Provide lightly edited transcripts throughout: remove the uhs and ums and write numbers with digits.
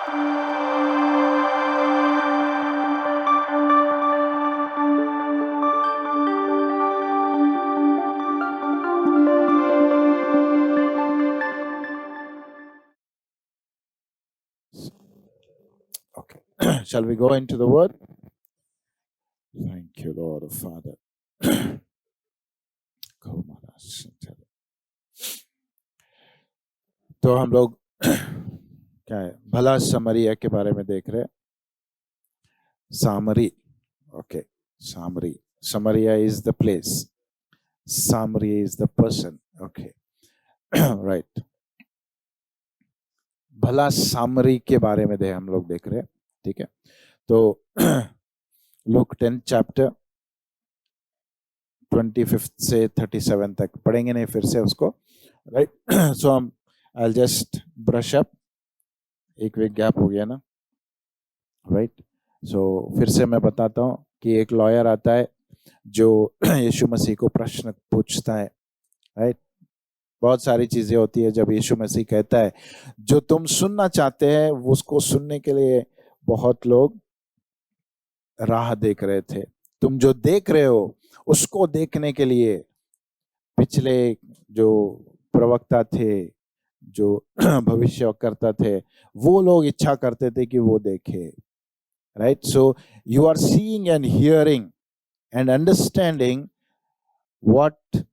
Okay. Shall we go into the word? Thank you, Lord Father. तो हम लोग क्या है, भला समरिया के बारे में देख रहे हैं. सामरी. ओके. सामरी. Samaria is the place. Samaria is the person. Okay. Right. भला सामरी के बारे में हम लोग देख रहे हैं. ठीक है. तो लूक 10 चैप्टर 25 से 37 तक पढ़ेंगे नहीं फिर से उसको. राइट. सो हम I'll just brush up. एक वीक गैप हो गया ना. राइट. सो फिर से मैं बताता हूँ कि एक लॉयर आता है जो यीशु मसीह को प्रश्न पूछता है. राइट. बहुत सारी चीजें होती है जब यीशु मसीह कहता है जो तुम सुनना चाहते हैं उसको सुनने के लिए बहुत लोग राह देख रहे थे. तुम जो देख रहे हो उसको देखने के लिए पिछले जो प्रवक्ता थे, जो भविष्यवक्ता थे, वो लोग इच्छा करते थे कि वो देखे. Right. So you are seeing and hearing and understanding what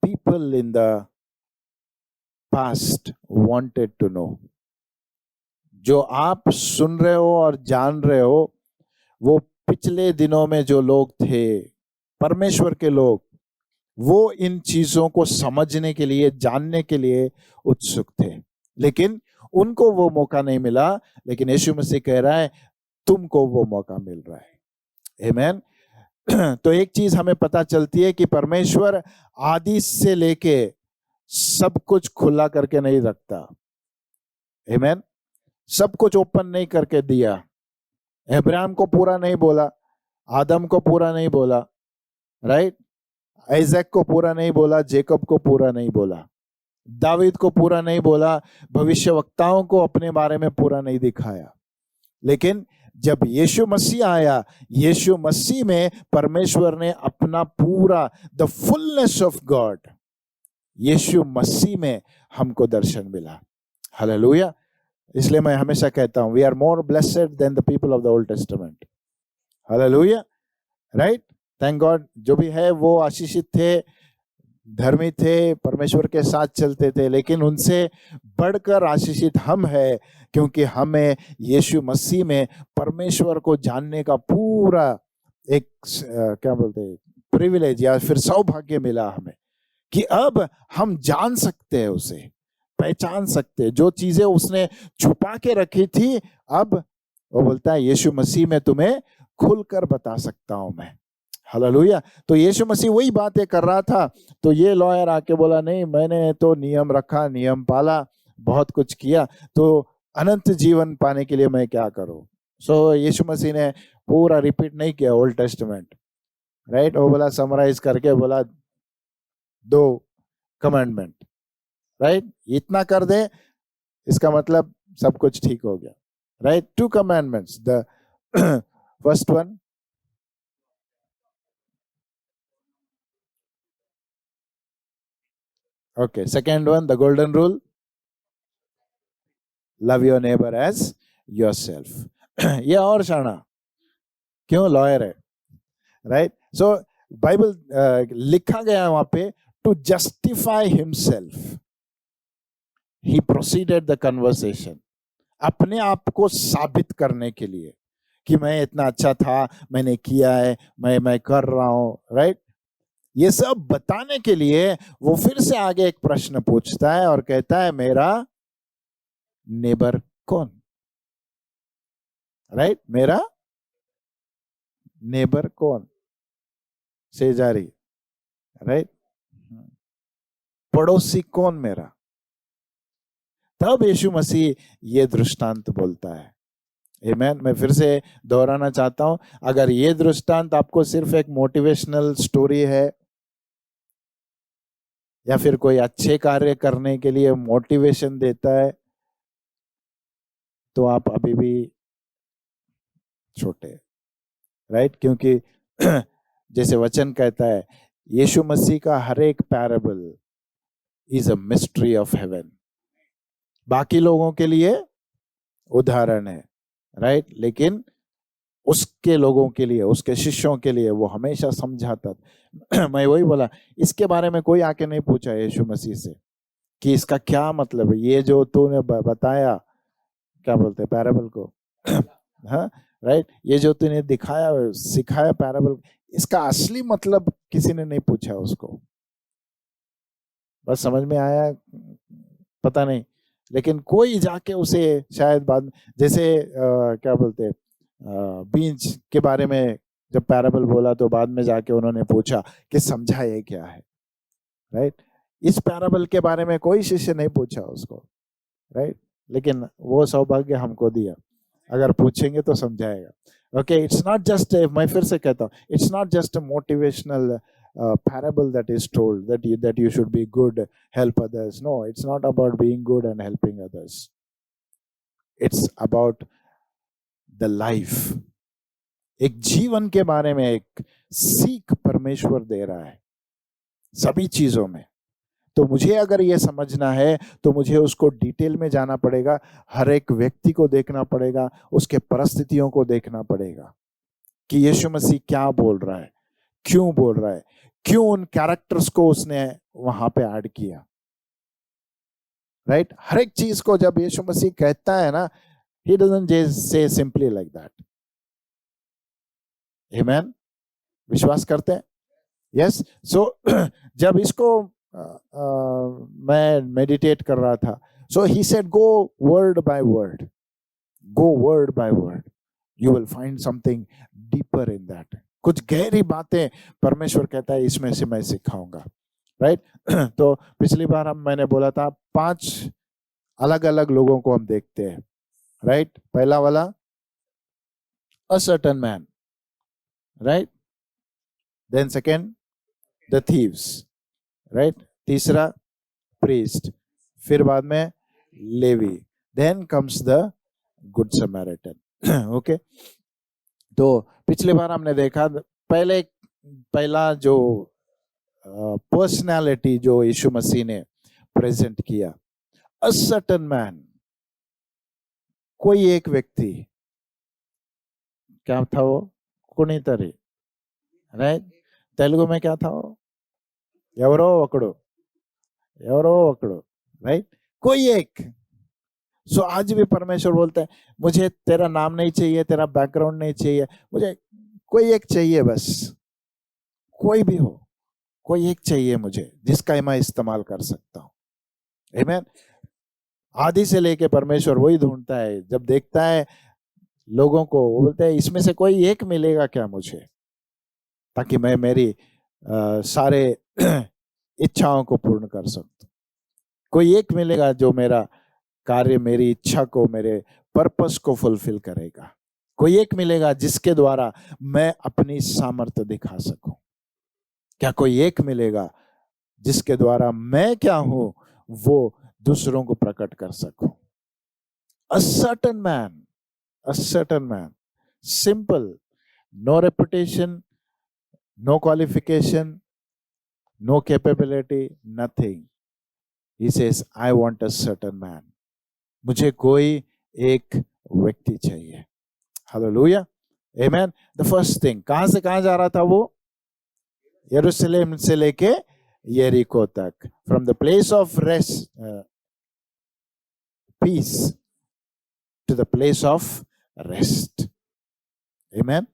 people in the past wanted to know. जो आप सुन रहे हो और जान रहे हो वो पिछले दिनों में जो लोग थे, परमेश्वर के लोग, वो इन चीजों को समझने के लिए, जानने के लिए उत्सुक थे, लेकिन उनको वो मौका नहीं मिला. लेकिन यीशु मसीह कह रहा है तुमको वो मौका मिल रहा है. आमीन. तो एक चीज हमें पता चलती है कि परमेश्वर आदि से लेके सब कुछ खुला करके नहीं रखता. आमीन. सब कुछ ओपन नहीं करके दिया. अब्राहम को पूरा नहीं बोला, आदम को पूरा नहीं बोला. राइट. आइजैक को पूरा नहीं बोला, जेकब को पूरा नहीं बोला, दावीद को पूरा नहीं बोला, भविष्यवक्ताओं को अपने बारे में पूरा नहीं दिखाया. लेकिन जब यीशु मसीह आया, यीशु मसीह में परमेश्वर ने अपना पूरा द फुलनेस ऑफ गॉड यीशु मसीह में हमको दर्शन मिला. हालेलुया. इसलिए मैं हमेशा कहता हूं we are more blessed than the people of the old testament. Hallelujah. Right. Thank God. जो भी है वो आशीषित थे, धर्मी थे, परमेश्वर के साथ चलते थे, लेकिन उनसे बढ़कर आशीषित हम है क्योंकि हमें यीशु मसीह में परमेश्वर को जानने का पूरा एक क्या बोलते हैं प्रिविलेज या फिर सौभाग्य मिला हमें कि अब हम जान सकते हैं, उसे पहचान सकते हैं. जो चीजें उसने छुपा के रखी थी अब वो बोलता है यीशु मसीह में तुम्हें खुलकर बता सकता हूं मैं. हालेलुया. तो यीशु मसीह वही बातें कर रहा था. तो ये लॉयर आके बोला नहीं मैंने तो नियम रखा, नियम पाला, बहुत कुछ किया, तो अनंत जीवन पाने के लिए मैं क्या करूं. सो यीशु मसीह ने पूरा रिपीट नहीं किया ओल्ड टेस्टामेंट. राइट. वो बोला समराइज करके बोला 2 कमांडमेंट. राइट. इतना कर दे इसका मतलब सब कुछ ठीक हो गया. Right. 2 commandments. The first one, okay, second one, the golden rule, love your neighbor as yourself. ये और शाना क्यों लॉयर है. राइट. सो बाइबल लिखा गया है वहां पे to justify himself he proceeded the conversation. अपने आप को साबित करने के लिए कि मैं इतना अच्छा था, मैंने किया है, मैं कर रहा हूं. राइट. ये सब बताने के लिए वो फिर से आगे एक प्रश्न पूछता है और कहता है मेरा नेबर कौन. राइट. मेरा नेबर कौन. सेजारी. राइट. पड़ोसी कौन मेरा. तब यीशु मसीह ये दृष्टांत बोलता है. आमीन. मैं फिर से दोहराना चाहता हूं, अगर ये दृष्टांत आपको सिर्फ एक मोटिवेशनल स्टोरी है या फिर कोई अच्छे कार्य करने के लिए मोटिवेशन देता है, तो आप अभी भी छोटे, राइट? क्योंकि जैसे वचन कहता है, यीशु मसीह का हर एक parable is a mystery of haven. बाकी लोगों के लिए उदाहरण है, राइट? लेकिन उसके लोगों के लिए, उसके शिष्यों के लिए वो हमेशा समझाता था। मैं वही बोला, इसके बारे में कोई आके नहीं पूछा यीशु मसीह से कि इसका क्या मतलब है, ये जो तूने बताया, क्या बोलते हैं पैराबल को, हाँ, राइट? ये जो तूने दिखाया, सिखाया पैराबल, इसका असली मतलब किसी ने नहीं पूछा उसको। बस समझ में आया, पता नहीं, लेकिन कोई जाके उसे शायद बाद, जैसे क्या बोलते हैं, बीज के बारे में जब पैराबल बोला तो बाद में जाके उन्होंने पूछा कि समझा ये क्या है, राइट? इस पैराबल के बारे में कोई शिष्य नहीं पूछा उसको, राइट? लेकिन वो सौभाग्य हमको दिया, अगर पूछेंगे तो समझाएगा। ओके, इट्स नॉट जस्ट, मैं फिर से कहता हूँ, it's not just a motivational parable that is told that you should be good, help others. No, it's not about being good and helping others. It's about the life. एक जीवन के बारे में एक सीख परमेश्वर दे रहा है सभी चीजों में। तो मुझे अगर ये समझना है तो मुझे उसको डिटेल में जाना पड़ेगा, हर एक व्यक्ति को देखना पड़ेगा, उसके परिस्थितियों को देखना पड़ेगा कि यीशु मसीह क्या बोल रहा है, क्यों बोल रहा है, क्यों उन कैरेक्टर्स को उसने वहां पे ऐड किया, राइट? हर एक चीज को जब यीशु मसीह कहता है ना, he doesn't just say simply like that. Amen? विश्वास करते हैं? यस। सो जब इसको मैं मेडिटेट कर रहा था, so he said go word by word, go word by word, you will find something deeper in that. कुछ गहरी बातें परमेश्वर कहता है इसमें से मैं सिखाऊंगा, राइट? तो पिछली बार मैंने बोला था 5 अलग अलग लोगों को हम देखते हैं, राइट? पहला वाला a certain man, right? Then second the thieves, right? तीसरा प्रीस्ट, फिर बाद में Levi, then comes the good Samaritan. Okay, तो पिछले बार हमने देखा पहला जो पर्सनालिटी जो यीशु मसीह ने प्रेजेंट किया, अ सर्टेन मैन, कोई एक व्यक्ति, क्या था वो? कुणीतरी, राइट? तेलुगु में क्या था वो? ఎవరో ఒకడు, ఎవరో ఒకడు, राइट? कोई एक। सो आज भी परमेश्वर बोलते हैं, मुझे तेरा नाम नहीं चाहिए, तेरा बैकग्राउंड नहीं चाहिए, मुझे कोई एक चाहिए, बस कोई भी हो, कोई एक चाहिए मुझे जिसका मैं इस्तेमाल कर सकता हूँ। आमीन। आदि से लेके परमेश्वर वही ढूंढता है, जब देखता है लोगों को, वो बोलते हैं इसमें से कोई एक मिलेगा क्या मुझे, ताकि मैं मेरी सारे इच्छाओं को पूर्ण कर सकूं। कोई एक मिलेगा जो मेरा कार्य, मेरी इच्छा को, मेरे पर्पस को फुलफिल करेगा। कोई एक मिलेगा जिसके द्वारा मैं अपनी सामर्थ्य दिखा सकूं। क्या कोई एक मिलेगा जिसके द्वारा मैं क्या हूं वो दूसरों को प्रकट कर सकूं? A certain man, simple, no reputation, no qualification, no capability, nothing. He says, I want a certain man. मुझे कोई एक व्यक्ति चाहिए। Hallelujah. Amen. The first thing, कहां से कहां जा रहा था वो? यरूशलेम से लेके यरीको तक, from the place of rest, peace, to the place of rest. Amen.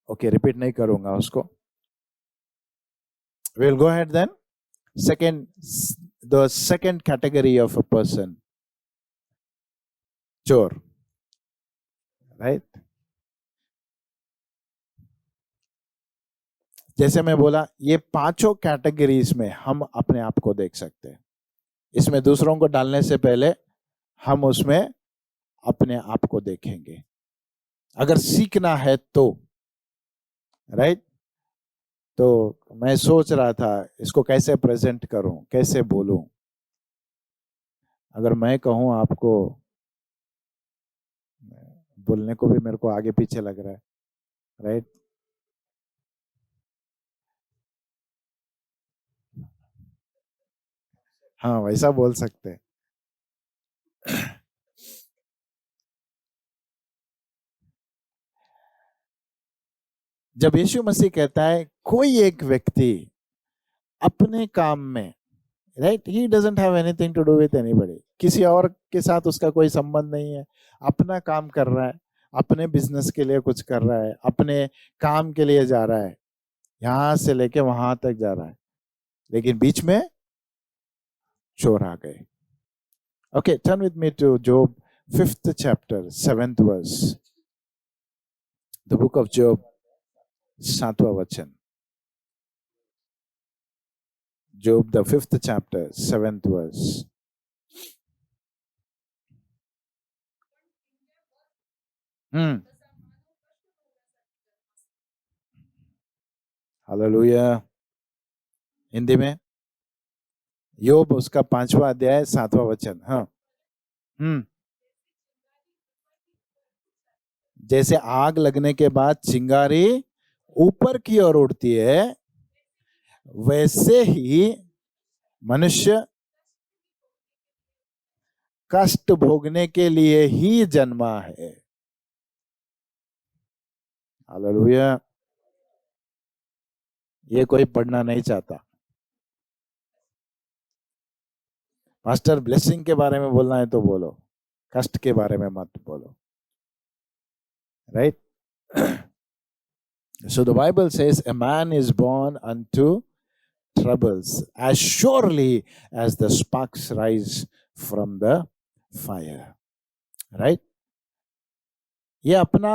Okay, repeat नहीं करूंगा उसको. We'll go ahead then. The second category of a person, चोर, right? जैसे मैं बोला, ये 5 कैटेगरीज में हम अपने आप को देख सकते हैं। इसमें दूसरों को डालने से पहले हम उसमें अपने आप को देखेंगे, अगर सीखना है तो, राइट? तो मैं सोच रहा था इसको कैसे प्रेजेंट करूं, कैसे बोलूं। अगर मैं कहूं आपको, बोलने को भी मेरे को आगे पीछे लग रहा है, राइट? हाँ, वैसा बोल सकते हैं। जब यीशु मसीह कहता है कोई एक व्यक्ति अपने काम में, right, he doesn't have anything to do with anybody, किसी और के साथ उसका कोई संबंध नहीं है, अपना काम कर रहा है, अपने बिजनेस के लिए कुछ कर रहा है, अपने काम के लिए जा रहा है, यहां से लेके वहां तक जा रहा है, लेकिन बीच में चोर आ गए। Okay, turn with me to Job 5th chapter 7th verse, the book of Job, 7वां वचन। Job, the 5th chapter, 7th verse. Hallelujah. Hindi में योब उसका 5वां अध्याय 7वां वचन। हाँ। जैसे आग लगने के बाद चिंगारी ऊपर की ओर उड़ती है, वैसे ही मनुष्य कष्ट भोगने के लिए ही जन्मा है। हालेलुया। ये कोई पढ़ना नहीं चाहता। मास्टर ब्लेसिंग के बारे में बोलना है तो बोलो, कष्ट के बारे में मत बोलो, right? So the Bible says a man is born unto troubles as surely as the sparks rise from the fire, right? ये अपना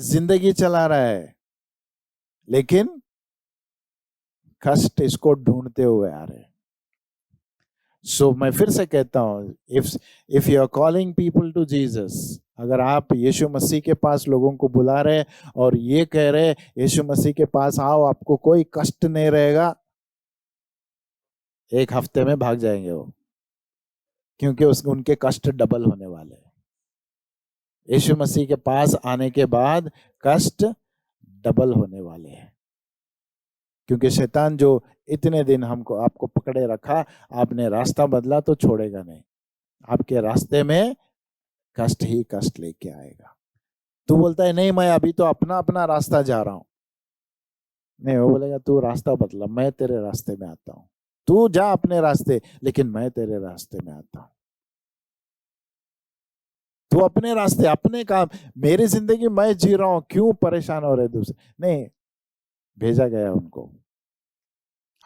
जिंदगी चला रहा है, लेकिन कष्ट इसको ढूंढते हुए आ रहे हैं। सो मैं फिर से कहता हूं, if you are calling people to Jesus, अगर आप यीशु मसीह के पास लोगों को बुला रहे और ये कह रहे यीशु मसीह के पास आओ, आपको कोई कष्ट नहीं रहेगा, एक हफ्ते में भाग जाएंगे वो, क्योंकि उनके कष्ट डबल होने वाले हैं। यीशु मसीह के पास आने के बाद कष्ट डबल होने वाले हैं, क्योंकि शैतान जो इतने दिन आपको पकड़े रखा, आपने रास्ता बदला तो छोड़ेगा नहीं, आपके रास्ते में कष्ट ही कष्ट लेके आएगा। तू बोलता है नहीं, मैं अभी तो अपना अपना रास्ता जा रहा हूं, नहीं, वो बोलेगा तू रास्ता बदला, मैं तेरे रास्ते में आता हूं, तू जा अपने रास्ते, लेकिन मैं तेरे रास्ते में आता हूं। तू अपने रास्ते, अपने काम, मेरी जिंदगी मैं जी रहा हूं, क्यों परेशान हो रहे दूसरे? नहीं, भेजा गया उनको।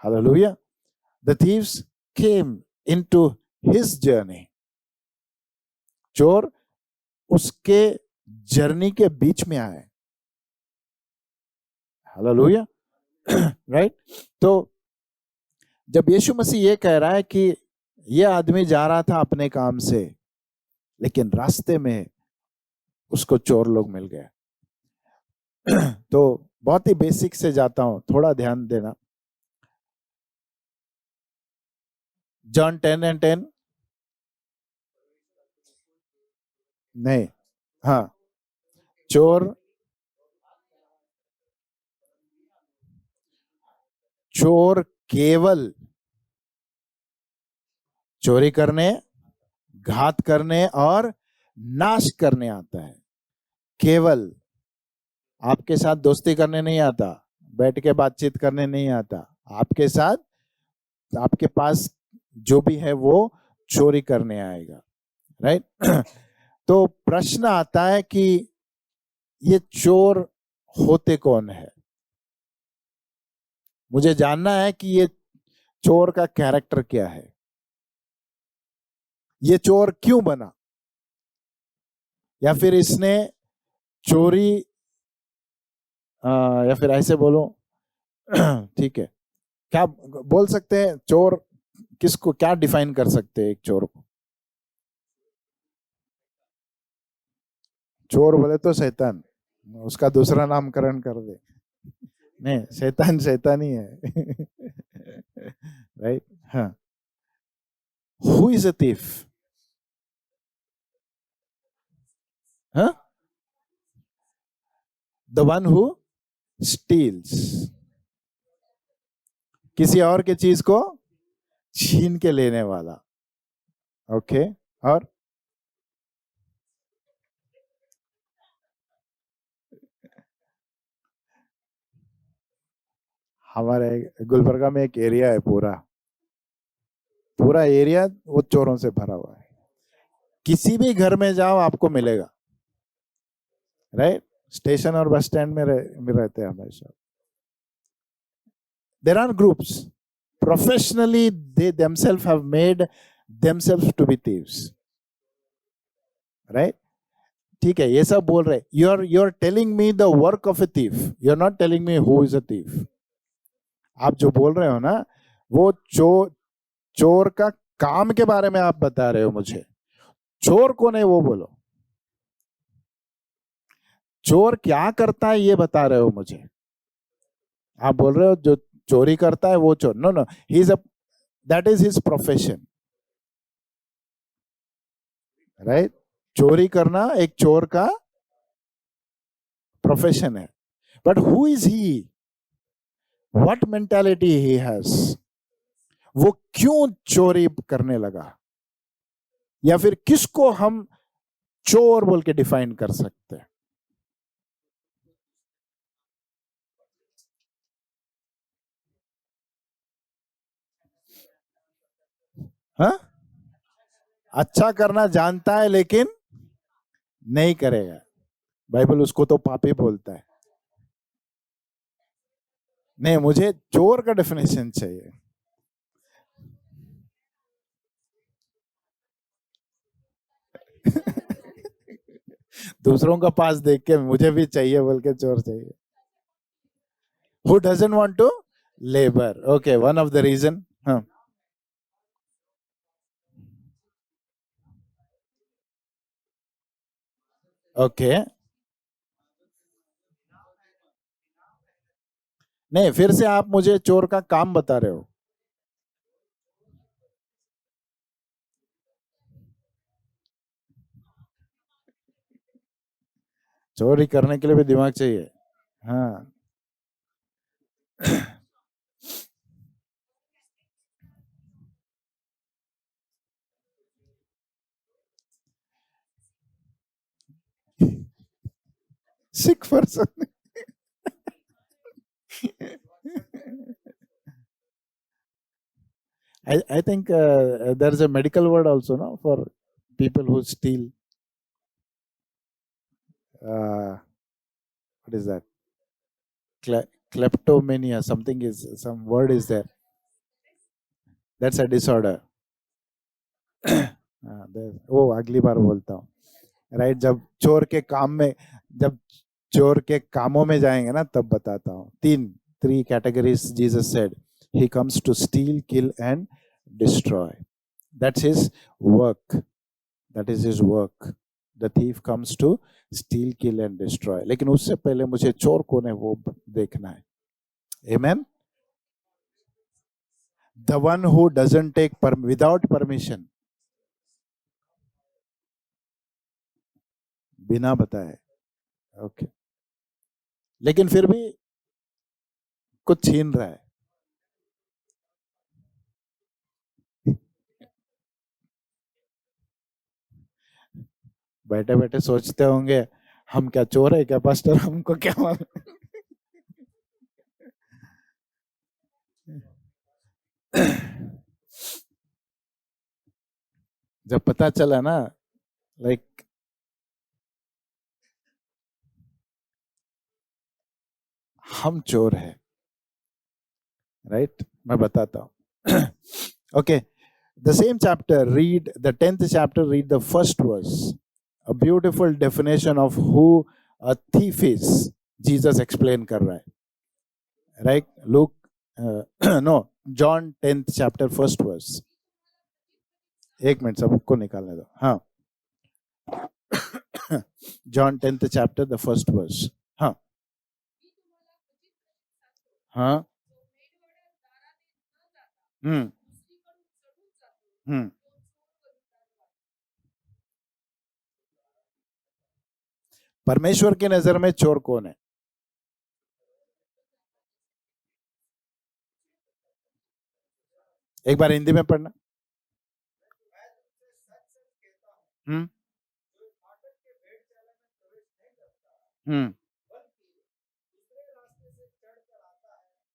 Hallelujah. The thieves came into his journey. चोर उसके जर्नी के बीच में आए। Hallelujah, right? तो जब यीशु मसीह ये कह रहा है कि ये आदमी जा रहा था अपने काम से, लेकिन रास्ते में उसको चोर लोग मिल गए। तो बहुत ही बेसिक से जाता हूं, थोड़ा ध्यान देना। जॉन 10:10 नहीं, हाँ, चोर केवल चोरी करने, घात करने और नाश करने आता है। केवल आपके साथ दोस्ती करने नहीं आता, बैठ के बातचीत करने नहीं आता, आपके साथ आपके पास जो भी है वो चोरी करने आएगा, राइट? तो प्रश्न आता है कि ये चोर होते कौन है? मुझे जानना है कि ये चोर का कैरेक्टर क्या है, ये चोर क्यों बना, या फिर इसने चोरी या फिर ऐसे बोलो, ठीक है, क्या बोल सकते हैं चोर किसको, क्या डिफाइन कर सकते हैं एक चोर को? चोर बोले तो शैतान, उसका दूसरा नामकरण कर दे। नहीं, शैतान शैतान ही है। राइट? हाँ। Who is a thief? हाँ, द वन हु स्टील्स, किसी और की चीज को छीन के लेने वाला। ओके, और हमारे गुलबर्गा में एक एरिया है, पूरा पूरा एरिया वो चोरों से भरा हुआ है। किसी भी घर में जाओ आपको मिलेगा, राइट? स्टेशन और बस स्टैंड में रहते हैं हमेशा। There are groups. Professionally, they themselves have made themselves to be thieves. Right? ठीक है, ये सब बोल रहे, you're telling me the work of a thief. You're not telling me who is a thief. आप जो बोल रहे हो ना, वो चोर का काम के बारे में आप बता रहे हो मुझे। चोर कौन है वो बोलो। चोर क्या करता है ये बता रहे हो मुझे। आप बोल रहे हो जो चोरी करता है वो चोर। No no, he is a, that is his profession, right? चोरी करना एक चोर का प्रोफेशन है। But who is he, what mentality he has, वो क्यों चोरी करने लगा, या फिर किसको हम चोर बोल के डिफाइन कर सकते हैं? हाँ, अच्छा करना जानता है लेकिन नहीं करेगा, बाइबल उसको तो पापी बोलता है। नहीं, मुझे चोर का डेफिनेशन चाहिए। दूसरों का पास देख के मुझे भी चाहिए बोल के चोर चाहिए। Who doesn't want to labour, okay, one of the reason. हाँ, ओके, नहीं, फिर से आप मुझे चोर का काम बता रहे हो। चोरी करने के लिए भी दिमाग चाहिए। हाँ। सिक person. I think there's a medical word also, no, for people who steal. What is that? Kleptomania. Something is, some word is there. That's a disorder. वो अगली बार बोलता हूँ, राइट? जब चोर के कामों में जाएंगे ना तब बताता हूँ। Three categories Jesus said, he comes to steal, kill and destroy. That's his work, that is his work. The thief comes to steal, kill and destroy. लेकिन उससे पहले मुझे चोर कौन है वो देखना है। Amen. The one who doesn't take without permission, बिना बताए। ओके, लेकिन फिर भी कुछ छीन रहा है। बैठे बैठे सोचते होंगे, हम क्या चोर है क्या पास्टर, हमको क्या मालूम। जब पता चला ना, लाइक हम चोर है, राइट? मैं बताता हूं। Okay, the same chapter, read the 10th chapter, read the first verse. A beautiful definition of who a thief is, Jesus explain कर रहा है, right? Look, no, John 10th chapter first verse. एक minute, सबको निकालने दो। हाँ, John 10th chapter the first verse. हाँ, हाँ, हम्म, हम्म, परमेश्वर की नजर में चोर कौन है? एक बार हिंदी में पढ़ना। हम्म हम्म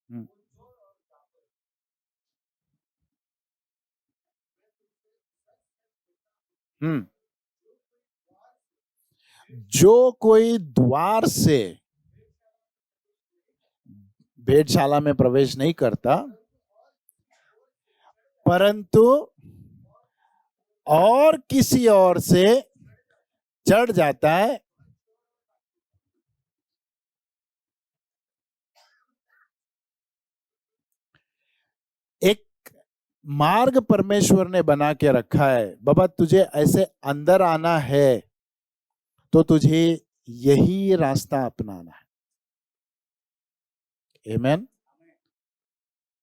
हम्म हम्म। जो कोई द्वार से भेड़शाला में प्रवेश नहीं करता, परंतु और किसी और से चढ़ जाता है, एक मार्ग परमेश्वर ने बना के रखा है। बाबा तुझे ऐसे अंदर आना है तो तुझे यही रास्ता अपनाना है। आमीन।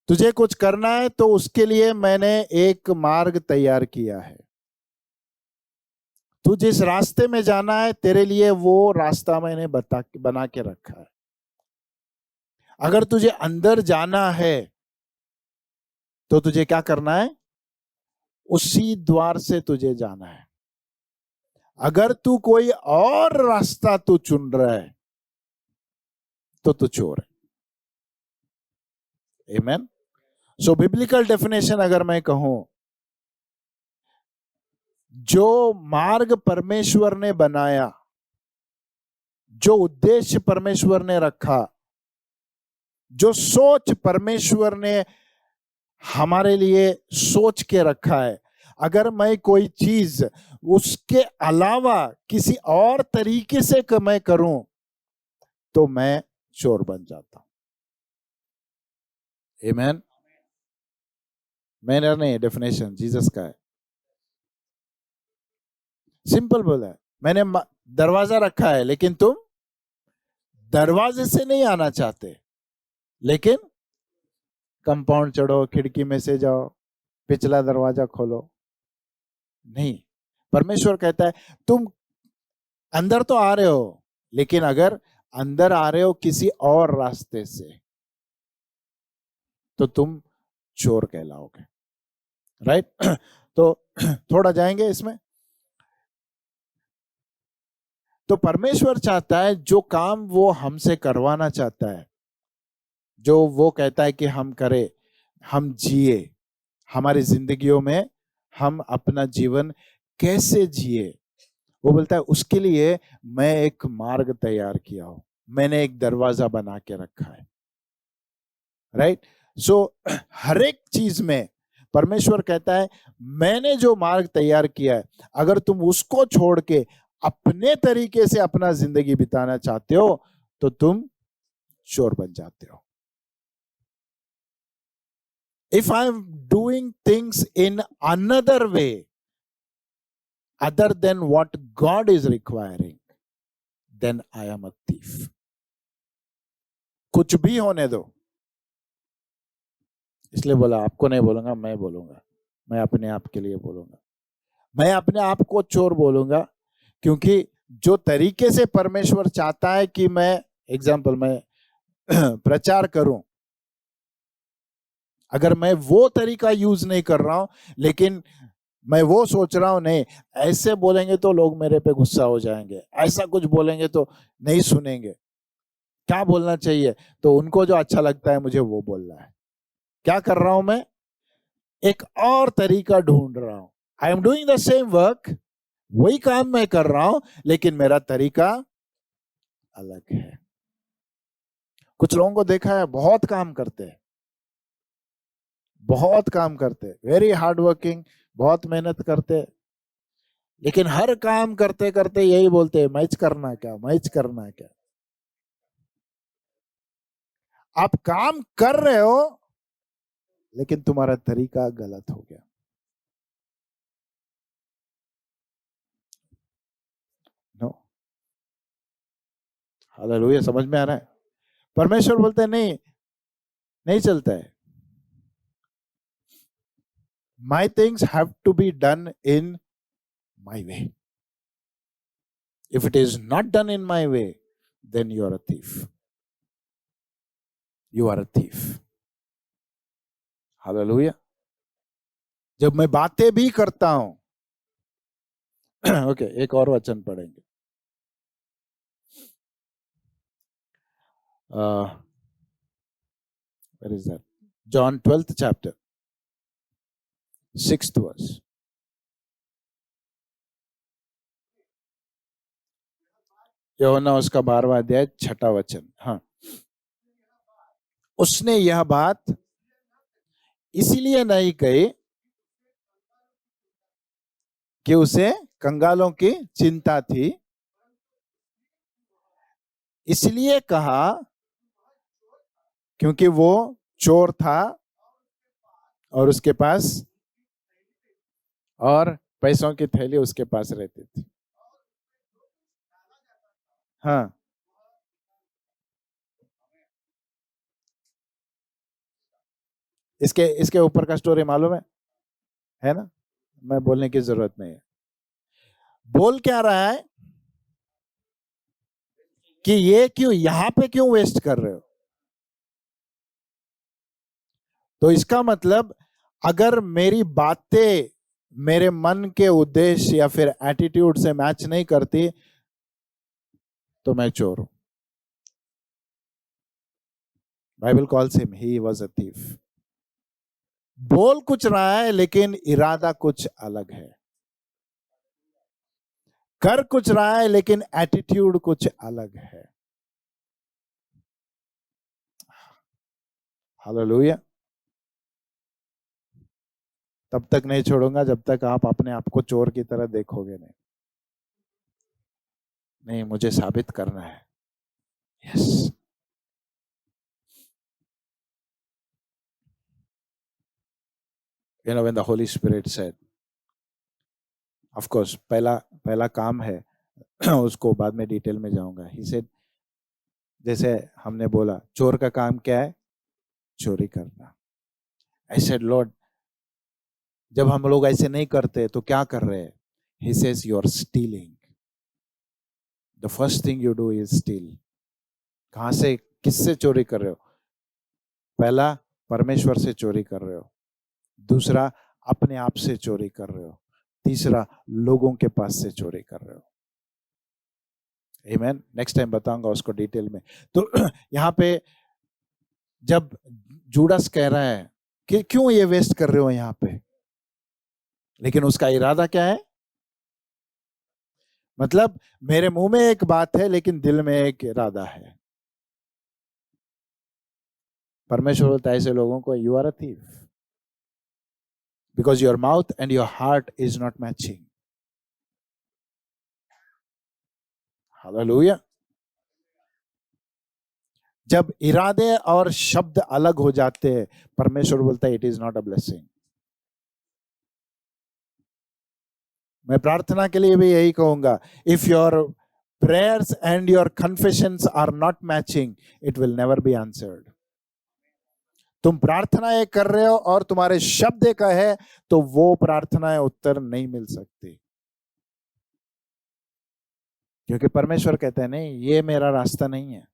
तुझे कुछ करना है तो उसके लिए मैंने एक मार्ग तैयार किया है। तू जिस रास्ते में जाना है तेरे लिए वो रास्ता मैंने बना के रखा है। अगर तुझे अंदर जाना है तो तुझे क्या करना है? उसी द्वार से तुझे जाना है। अगर तू कोई और रास्ता तू चुन रहा है तो तू चोर है। आमीन। सो बिब्लिकल डेफिनेशन अगर मैं कहूं, जो मार्ग परमेश्वर ने बनाया, जो उद्देश्य परमेश्वर ने रखा, जो सोच परमेश्वर ने हमारे लिए सोच के रखा है, अगर मैं कोई चीज उसके अलावा किसी और तरीके से मैं करूं तो मैं चोर बन जाता हूं। आमीन। मेरा नहीं, डेफिनेशन जीसस का है। सिंपल बोला है, मैंने दरवाजा रखा है लेकिन तुम दरवाजे से नहीं आना चाहते, लेकिन कंपाउंड चढ़ो, खिड़की में से जाओ, पिछला दरवाजा खोलो। नहीं, परमेश्वर कहता है तुम अंदर तो आ रहे हो, लेकिन अगर अंदर आ रहे हो किसी और रास्ते से तो तुम चोर कहलाओगे। राइट। तो थोड़ा जाएंगे इसमें। तो परमेश्वर चाहता है जो काम वो हमसे करवाना चाहता है, जो वो कहता है कि हम करें, हम जिए, हमारी जिंदगियों में हम अपना जीवन कैसे जिए, वो बोलता है उसके लिए मैं एक मार्ग तैयार किया हूं, मैंने एक दरवाजा बना के रखा है। राइट। सो हर एक चीज में परमेश्वर कहता है मैंने जो मार्ग तैयार किया है, अगर तुम उसको छोड़ के अपने तरीके से अपना जिंदगी बिताना चाहते हो तो तुम चोर बन जाते हो। If I'm doing things in another way other than what God is requiring, then I am a thief. कुछ भी होने दो, इसलिए बोला आपको नहीं बोलूंगा, मैं बोलूंगा, मैं अपने आप के लिए बोलूंगा, मैं अपने आप को चोर बोलूंगा, क्योंकि जो तरीके से परमेश्वर चाहता है कि मैं एग्जाम्पल मैं प्रचार करूं, अगर मैं वो तरीका यूज नहीं कर रहा हूं, लेकिन मैं वो सोच रहा हूं नहीं ऐसे बोलेंगे तो लोग मेरे पे गुस्सा हो जाएंगे, ऐसा कुछ बोलेंगे तो नहीं सुनेंगे, क्या बोलना चाहिए तो उनको जो अच्छा लगता है मुझे वो बोलना है, क्या कर रहा हूं मैं? एक और तरीका ढूंढ रहा हूं। I am doing the same work, वही काम मैं कर रहा हूं, लेकिन मेरा तरीका अलग है। कुछ लोगों को देखा है बहुत काम करते हैं, बहुत काम करते, वेरी हार्ड वर्किंग, बहुत मेहनत करते, लेकिन हर काम करते करते यही बोलते हैं मैच करना क्या, मैच करना क्या। आप काम कर रहे हो लेकिन तुम्हारा तरीका गलत हो गया। नो, हालेलुया, समझ में आ रहा है? परमेश्वर बोलते हैं नहीं, नहीं चलता है। My things have to be done in my way. If it is not done in my way, then you are a thief. You are a thief. Hallelujah. जब मैं बातें भी करता हूं, ओके, एक और वचन पढ़ेंगे. Where is that? John 12th chapter, 6th verse. यूहन्ना उसका 12वां अध्याय 6वां वचन. हाँ, उसने यह बात इसलिए नहीं कही कि उसे कंगालों की चिंता थी, इसलिए कहा क्योंकि वो चोर था और उसके पास और पैसों की थैली उसके पास रहती थी. हाँ, इसके इसके ऊपर का स्टोरी मालूम है ना? मैं बोलने की जरूरत नहीं है. बोल क्या रहा है कि ये क्यों यहां पे क्यों वेस्ट कर रहे हो? तो इसका मतलब अगर मेरी बातें मेरे मन के उद्देश्य या फिर एटीट्यूड से मैच नहीं करती तो मैं चोर हूं. Bible calls him, he was a thief. बोल कुछ रहा है लेकिन इरादा कुछ अलग है. कर कुछ रहा है लेकिन एटीट्यूड कुछ अलग है. हालेलुया. तब तक नहीं छोड़ूंगा जब तक आप अपने आप को चोर की तरह देखोगे नहीं. नहीं, मुझे साबित करना है. Yes. You know, when the Holy Spirit said, of course, पहला काम है, उसको बाद में डिटेल में जाऊंगा. He said, जैसे हमने बोला चोर का काम क्या है? चोरी करना. I said, Lord, जब हम लोग ऐसे नहीं करते तो क्या कर रहे हैं? He says, you are stealing. The first thing you do is steal. कहां से, किससे चोरी कर रहे हो? पहला, परमेश्वर से चोरी कर रहे हो. दूसरा, अपने आप से चोरी कर रहे हो. तीसरा, लोगों के पास से चोरी कर रहे हो. आमीन. नेक्स्ट टाइम बताऊंगा उसको डिटेल में. तो यहाँ पे जब जूडास कह रहा है कि क्यों ये वेस्ट कर रहे हो यहाँ पे, लेकिन उसका इरादा क्या है? मतलब मेरे मुंह में एक बात है लेकिन दिल में एक इरादा है. परमेश्वर बोलता है ऐसे लोगों को, you are a thief because your mouth and your heart is not matching. Hallelujah. जब इरादे और शब्द अलग हो जाते हैं, परमेश्वर बोलता है it is not a blessing. मैं प्रार्थना के लिए भी यही कहूंगा, if your prayers and your confessions are not matching, it will never be answered. तुम प्रार्थनाएं कर रहे हो और तुम्हारे शब्द एक है तो वो प्रार्थनाएं उत्तर नहीं मिल सकती, क्योंकि परमेश्वर कहते हैं नहीं, ये मेरा रास्ता नहीं है.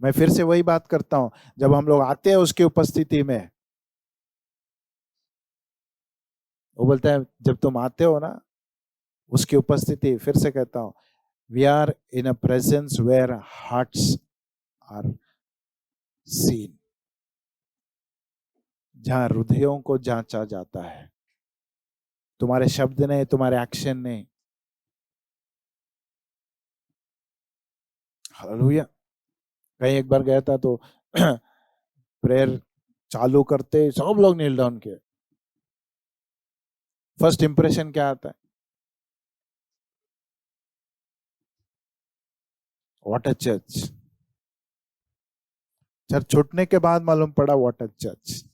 मैं फिर से वही बात करता हूं, जब हम लोग आते हैं उसकी उपस्थिति में, वो बोलता है जब तुम आते हो ना उसकी उपस्थिति, फिर से कहता हूं, we are in a presence where hearts are seen, जहां हृदयों को जांचा जाता है. तुम्हारे शब्द नहीं, तुम्हारे एक्शन नहीं. हालेलुया. कहीं एक बार गया था तो प्रेयर चालू करते सब लोग नील डाउन किए. फर्स्ट इंप्रेशन क्या आता है? What a church. चर्च छूटने के बाद मालूम पड़ा व्हाट अ चर्च.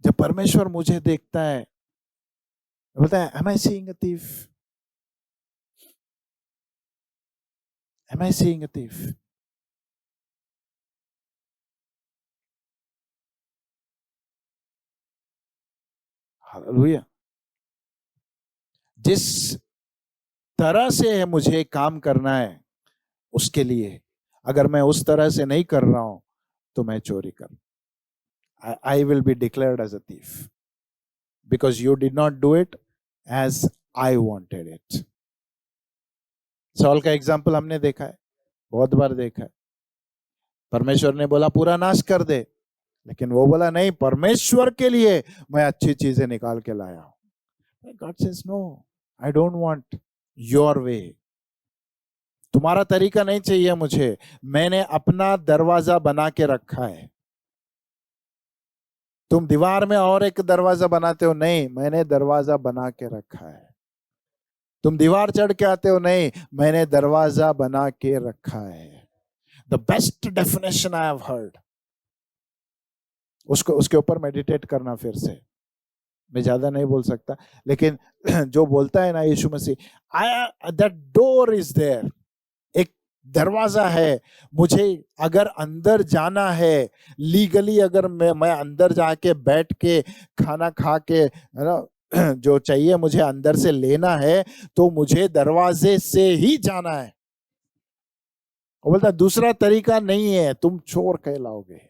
जब परमेश्वर मुझे देखता है, बोलता है am I seeing a thief? Am I seeing a thief? Hallelujah. जिस तरह से मुझे काम करना है उसके लिए, अगर मैं उस तरह से नहीं कर रहा हूं तो मैं चोरी कर, I will be declared as a thief because you did not do it as I wanted it. Saul का एग्जाम्पल हमने देखा है, बहुत बार देखा है। परमेश्वर ने बोला पूरा नाश कर दे, लेकिन वो बोला नहीं, परमेश्वर के लिए मैं अच्छी चीजें निकाल के लाया हूं। God says no, I don't want your way, तुम्हारा तरीका नहीं चाहिए मुझे, मैंने अपना दरवाजा बना के रखा है। तुम दीवार में और एक दरवाजा बनाते हो, नहीं, मैंने दरवाजा बना के रखा है। तुम दीवार चढ़ के आते हो, नहीं, मैंने दरवाजा बना के रखा है। The best definition I have heard, उसके ऊपर मेडिटेट करना फिर से, मैं ज्यादा नहीं बोल सकता, लेकिन जो बोलता है ना यीशु मसीह, दैट डोर इज देयर, एक दरवाजा है, मुझे अगर अंदर जाना है लीगली, अगर मैं अंदर जाके बैठ के खाना खा के, है ना, जो चाहिए मुझे अंदर से लेना है, तो मुझे दरवाजे से ही जाना है। वो बोलता दूसरा तरीका नहीं है, तुम चोर कहलाओगे,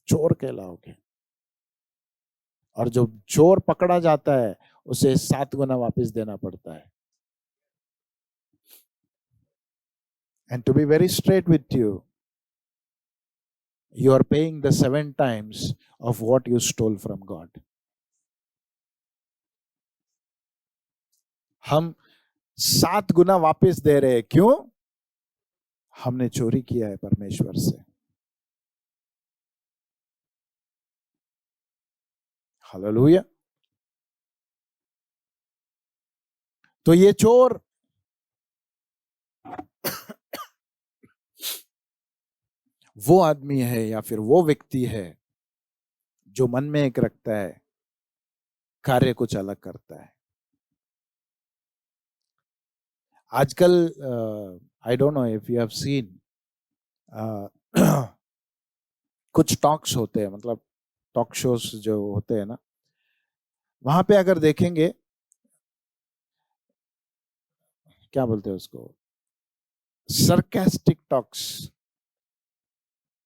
चोर कहलाओगे। और जो चोर पकड़ा जाता है उसे 7 गुना वापस देना पड़ता है। And to be very straight with you, you are paying the 7 times of what you stole from God. हम 7 गुना वापस दे रहे हैं, क्यों? हमने चोरी किया है परमेश्वर से। हालेलुया। तो ये चोर वो आदमी है या फिर वो व्यक्ति है जो मन में एक रखता है, कार्य कुछ अलग करता है। आजकल आई don't know if you have seen, कुछ टॉक्स होते हैं, मतलब टॉक शोज जो होते हैं ना, वहां पे अगर देखेंगे, क्या बोलते हैं उसको, सरकास्टिक टॉक्स,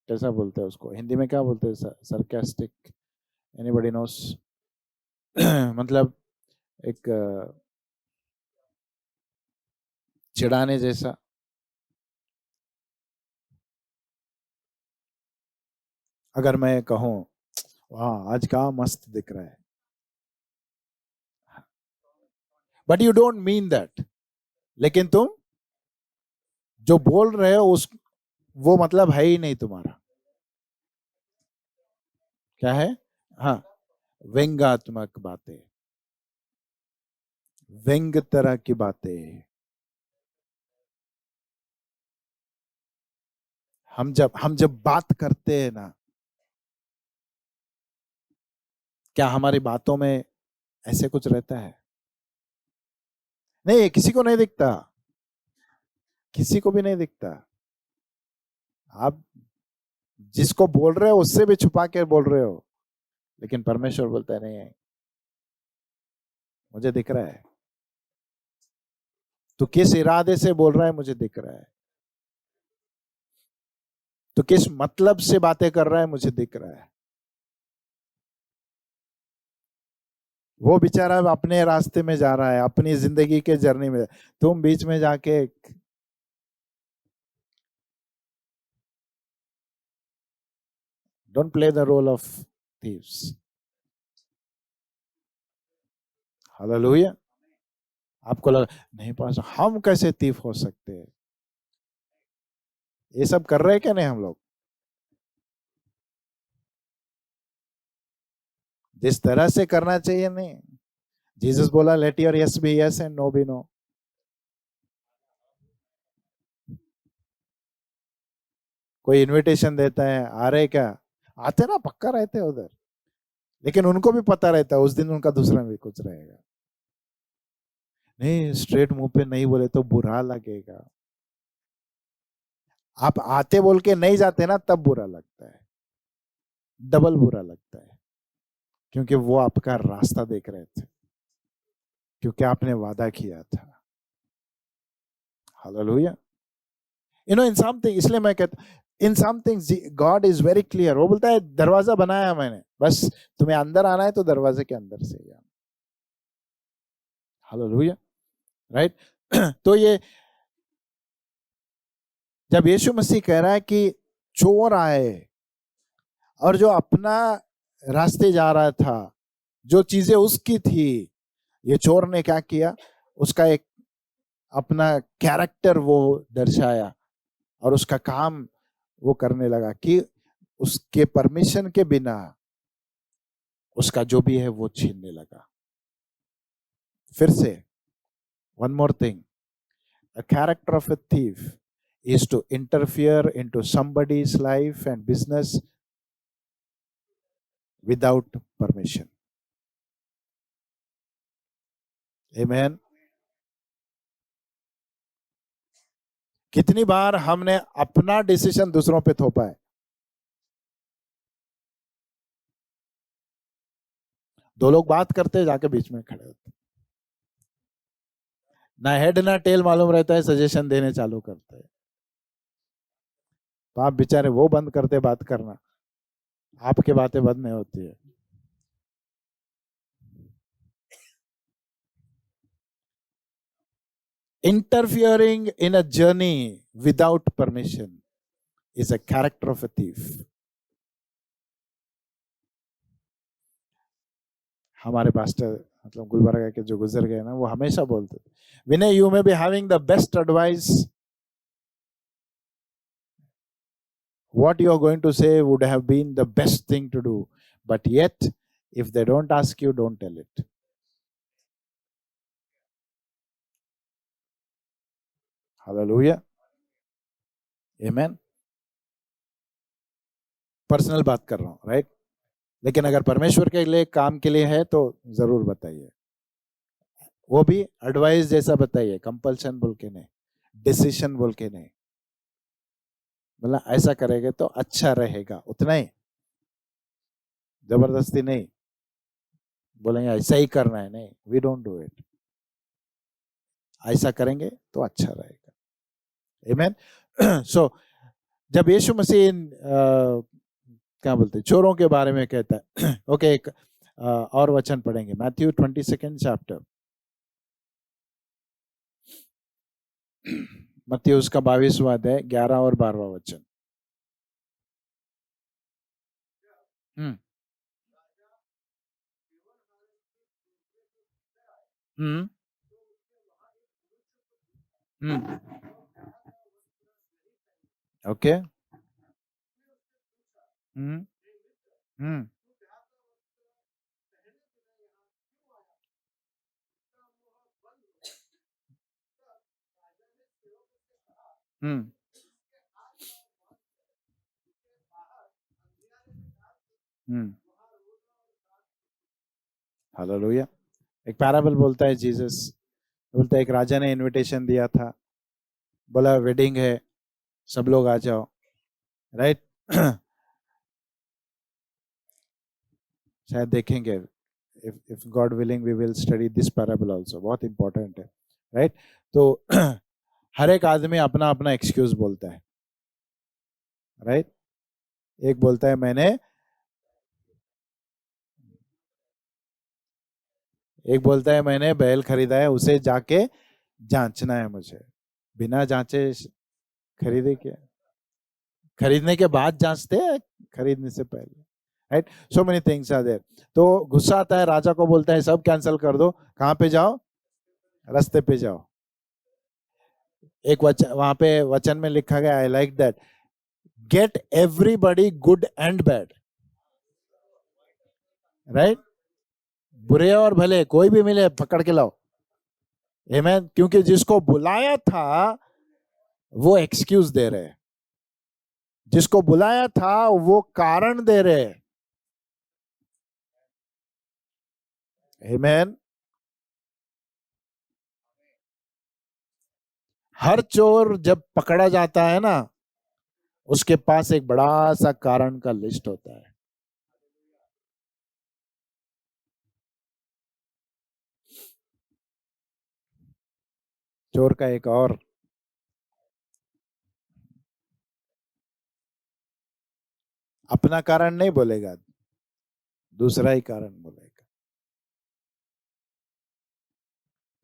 कैसा बोलते हैं उसको हिंदी में, क्या बोलते हैं सरकास्टिक, एनीबॉडी नोस? मतलब एक चिढ़ाने जैसा। अगर मैं कहूं वाह आज का मस्त दिख रहा है, but you don't mean that, लेकिन तुम जो बोल रहे हो उस वो मतलब है ही नहीं तुम्हारा। क्या है? हाँ, व्यंग्यात्मक बातें, व्यंग तरह की बातें। हम जब बात करते हैं ना, क्या हमारी बातों में ऐसे कुछ रहता है? नहीं, किसी को नहीं दिखता, किसी को भी नहीं दिखता। आप जिसको बोल रहे हो उससे भी छुपा के बोल रहे हो, लेकिन परमेश्वर बोलता है नहीं है, मुझे दिख रहा है, तो किस इरादे से बोल रहा है मुझे दिख रहा है, तो किस मतलब से बातें कर रहा है मुझे दिख रहा है। वो बेचारा अपने रास्ते में जा रहा है, अपनी जिंदगी के जर्नी में, तुम बीच में जाके don't play the role of thieves. Hallelujah. आपको लगा नहीं पास हम कैसे थीफ हो सकते हैं, ये सब कर रहे हैं क्या नहीं हम लोग? जिस तरह से करना चाहिए नहीं, जीसस बोला let your yes be yes and no be no. कोई इनविटेशन देता है, आ रहे क्या? आते ना, पक्का रहते उधर, लेकिन उनको भी पता रहता है उस दिन उनका दूसरा भी कुछ रहेगा। नहीं, स्ट्रेट मुंह पे नहीं बोले तो बुरा लगेगा। आप आते बोल के नहीं जाते ना, तब बुरा लगता है, डबल बुरा लगता है। क्योंकि वो आपका रास्ता देख रहे थे, क्योंकि आपने वादा किया था। Hallelujah. You know in something, इसलिए मैं कहता in something God is very clear. वो बोलता है दरवाजा बनाया मैंने, बस तुम्हें अंदर आना है तो दरवाजे के अंदर से ही आना। Hallelujah, right. तो ये जब यीशु मसीह कह रहा है कि चोर आए, और जो अपना रास्ते जा रहा था, जो चीजें उसकी थी, ये चोर ने क्या किया, उसका एक अपना कैरेक्टर वो दर्शाया और उसका काम वो करने लगा कि उसके परमिशन के बिना उसका जो भी है वो छीनने लगा। फिर से one more thing, a character of a thief is to interfere into somebody's life and business without permission. Amen. कितनी बार हमने अपना डिसीजन दूसरों पे थोपा है। दो लोग बात करते हैं, जाके बीच में खड़े होते, ना हेड ना टेल मालूम रहता है, सजेशन देने चालू करते हैं। तो आप बेचारे वो बंद करते बात करना, आपके बातें बंद नहीं होती है। Interfering in a journey without permission is a character of a thief. हमारे पास्टर मतलब गुलबर्गा के जो गुजर गए ना, वो हमेशा बोलते थे, Vinay you may be having the best advice, what you are going to say would have been the best thing to do, but yet if they don't ask you, don't tell it. Hallelujah. Amen. Personal बात कर रहा हूं, right? लेकिन अगर परमेश्वर के लिए काम के लिए है तो जरूर बताइए, वो भी एडवाइस जैसा बताइए, कंपल्शन बोल के नहीं, डिसीजन बोल के नहीं। मतलब ऐसा करेंगे तो अच्छा रहेगा, उतना ही, जबरदस्ती नहीं बोलेंगे ऐसा ही करना है, नहीं, वी डोंट डू इट। ऐसा करेंगे तो अच्छा रहेगा। आमेन। सो जब यीशु मसीह क्या बोलते चोरों के बारे में कहता है, ओके, एक और वचन पढ़ेंगे, मैथ्यू 22 चैप्टर, मत्ती उसका 22वां अध्याय 11 और 12वां वचन। हम्म हम्म हम्म ओके। हम्म हम्म हम्म हम्म हालेलुया। एक पैराबल बोलता है जीसस, बोलता है एक राजा ने इनविटेशन दिया था, बोला वेडिंग है, सब लोग आ जाओ, राइट। शायद देखेंगे, if God willing we will study this parable also, बहुत इंपॉर्टेंट है, राइट। तो हर एक आदमी अपना अपना एक्सक्यूज बोलता है, राइट। एक बोलता है मैंने, एक बोलता है मैंने बैल खरीदा है, उसे जाके जांचना है मुझे, बिना जांचे खरीदे क्या, खरीदने के बाद जांचते हैं, खरीदने से पहले, right. So many things are there. तो गुस्सा आता है, राजा को बोलता है सब कैंसिल कर दो, कहाँ पे जाओ, रास्ते पे जाओ। एक वचन वहां पे वचन में लिखा गया, I like that, get everybody good and bad, right. बुरे और भले कोई भी मिले पकड़ के लाओ, आमेन। क्योंकि जिसको बुलाया था वो एक्सक्यूज दे रहे, जिसको बुलाया था वो कारण दे रहे, आमेन। हर चोर जब पकड़ा जाता है ना, उसके पास एक बड़ा सा कारण का लिस्ट होता है। चोर का एक और अपना कारण नहीं बोलेगा, दूसरा ही कारण बोलेगा।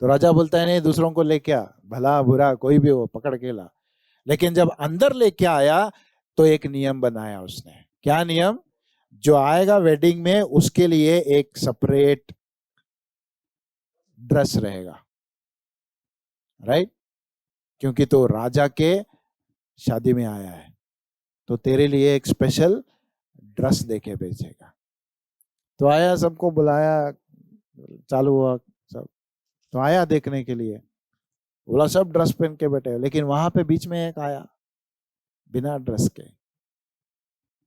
तो राजा बोलता है नहीं, दूसरों को लेके आ, भला बुरा कोई भी हो पकड़ के ला। लेकिन जब अंदर लेके आया तो एक नियम बनाया उसने। क्या नियम? जो आएगा वेडिंग में उसके लिए एक सेपरेट ड्रेस रहेगा, राइट? क्योंकि तो राजा के शादी में आया है, तो तेरे लिए एक स्पेशल ड्रेस देके भेजेगा। तो आया, सबको बुलाया, चालू हुआ सब। तो आया देखने के लिए, बोला सब ड्रेस पहन के बैठे, लेकिन वहां पे बीच में एक आया बिना ड्रेस के।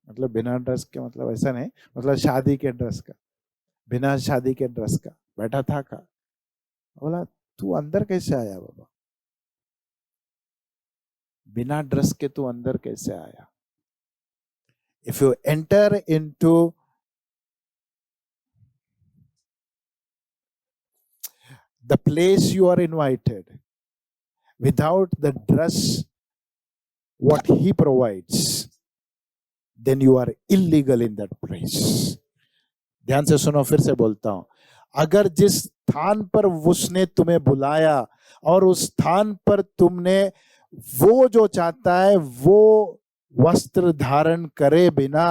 मतलब बिना ड्रेस के मतलब ऐसा नहीं, मतलब शादी के ड्रेस का, बिना शादी के ड्रेस का बैठा था का। बोला तू अंदर कैसे आया बाबा? बिना ड्रेस के तू अंदर कैसे आया? If you enter into the place you are invited without the dress what he provides, then you are illegal in that place. ध्यान से सुनो, फिर से बोलता हूं। अगर जिस स्थान पर उसने तुम्हें बुलाया और उस स्थान पर तुमने वो जो चाहता है वो वस्त्र धारण करे बिना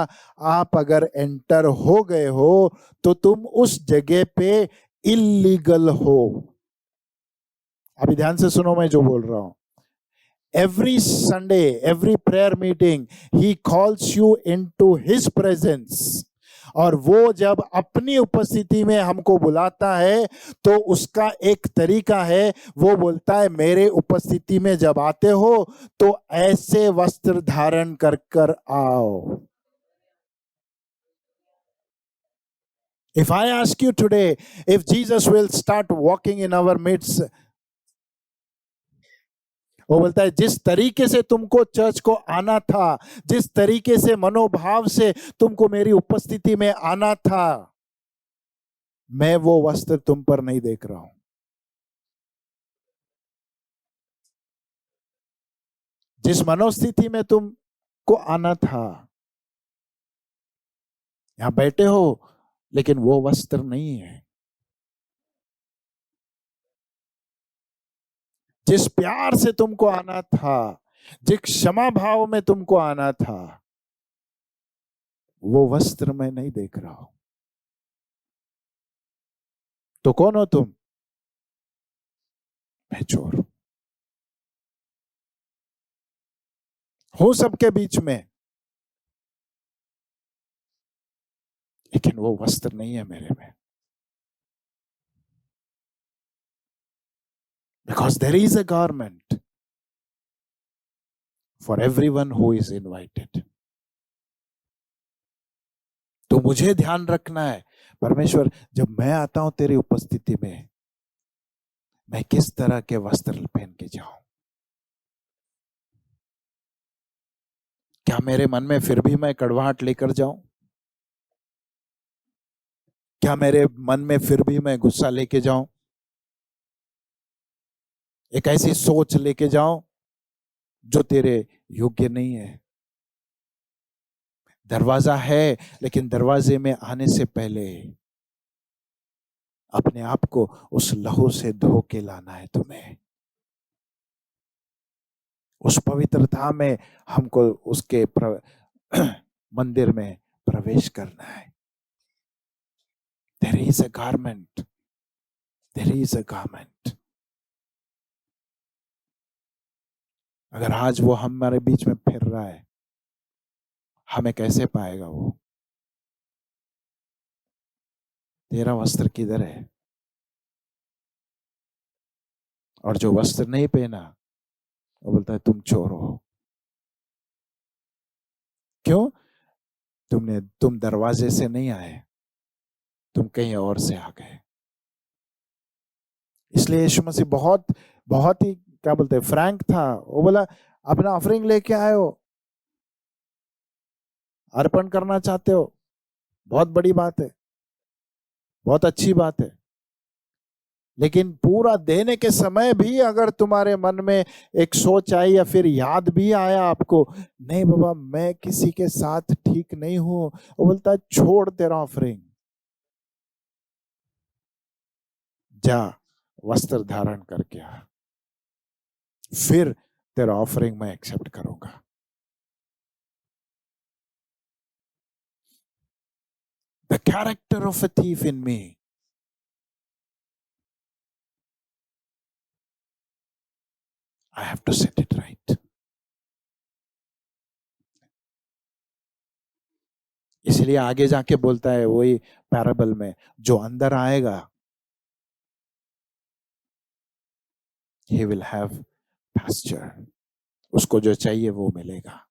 आप अगर एंटर हो गए हो तो तुम उस जगह पे इलीगल हो। अभी ध्यान से सुनो मैं जो बोल रहा हूं। Every Sunday, every prayer meeting, he calls you into his presence. और वो जब अपनी उपस्थिति में हमको बुलाता है तो उसका एक तरीका है, वो बोलता है मेरे उपस्थिति में जब आते हो तो ऐसे वस्त्र धारण कर कर आओ। If I ask you today, if Jesus will start walking in our midst, वो बोलता है जिस तरीके से तुमको चर्च को आना था, जिस तरीके से मनोभाव से तुमको मेरी उपस्थिति में आना था, मैं वो वस्त्र तुम पर नहीं देख रहा हूं। जिस मनोस्थिति में तुमको आना था, यहां बैठे हो लेकिन वो वस्त्र नहीं है। जिस प्यार से तुमको आना था, जिस क्षमा भाव में तुमको आना था, वो वस्त्र मैं नहीं देख रहा हूं। तो कौन हो तुम? मैं चोर हूं सबके बीच में, लेकिन वो वस्त्र नहीं है मेरे में। Because there is a garment for everyone who is invited. तो मुझे ध्यान रखना है, परमेश्वर जब मैं आता हूं तेरी उपस्थिति में, मैं किस तरह के वस्त्र पहन के जाऊं? क्या मेरे मन में फिर भी मैं कड़वाहट लेकर जाऊं? क्या मेरे मन में फिर भी मैं गुस्सा लेके जाऊं? एक ऐसी सोच लेके जाऊं जो तेरे योग्य नहीं है? दरवाजा है, लेकिन दरवाजे में आने से पहले अपने आप को उस लहू से धो के लाना है तुम्हें। उस पवित्रता में हमको उसके मंदिर में प्रवेश करना है। There is a garment. There is a garment. अगर आज वो हमारे बीच में फिर रहा है, हमें कैसे पाएगा वो? तेरा वस्त्र किधर है? और जो वस्त्र नहीं पहना वो बोलता है तुम चोर हो। क्यों? तुम दरवाजे से नहीं आए, तुम कहीं और से आ गए। इसलिए यीशु मसीह बहुत बहुत ही क्या बोलते हैं फ्रैंक था। वो बोला अपना ऑफरिंग लेके आए हो, अर्पण करना चाहते हो, बहुत बड़ी बात है, बहुत अच्छी बात है, लेकिन पूरा देने के समय भी अगर तुम्हारे मन में एक सोच आई या फिर याद भी आया आपको, नहीं बाबा मैं किसी के साथ ठीक नहीं हूं, वो बोलता है छोड़ तेरा ऑफरिंग, जा वस्त्र धारण करके आ, फिर तेरा ऑफरिंग मैं एक्सेप्ट करूंगा। The character of a thief in me, I have to set it right. इसलिए आगे जाके बोलता है वही पैराबल में, जो अंदर आएगा he will have pasture, उसको जो चाहिए वो मिलेगा।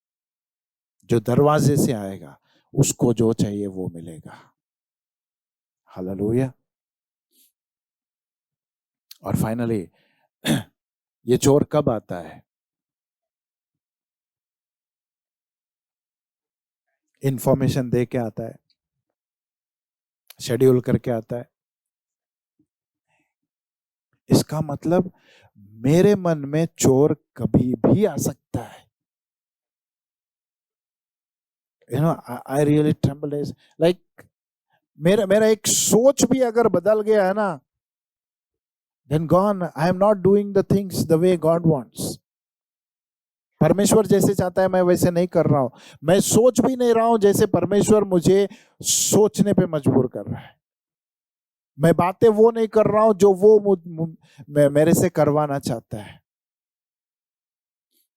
जो दरवाजे से आएगा उसको जो चाहिए वो मिलेगा। हालेलुया। और फाइनली ये चोर कब आता है? इंफॉर्मेशन दे के आता है, शेड्यूल करके आता है। इसका मतलब मेरे मन में चोर कभी भी आ सकता है। You know I really tremble is like, मेरा मेरा एक सोच भी अगर बदल गया है ना, then gone, I am not doing the things the way God wants. परमेश्वर जैसे चाहता है मैं वैसे नहीं कर रहा हूं, मैं सोच भी नहीं रहा हूं जैसे परमेश्वर मुझे सोचने पे मजबूर कर रहा है, मैं बातें वो नहीं कर रहा हूं जो वो मेरे से करवाना चाहता है,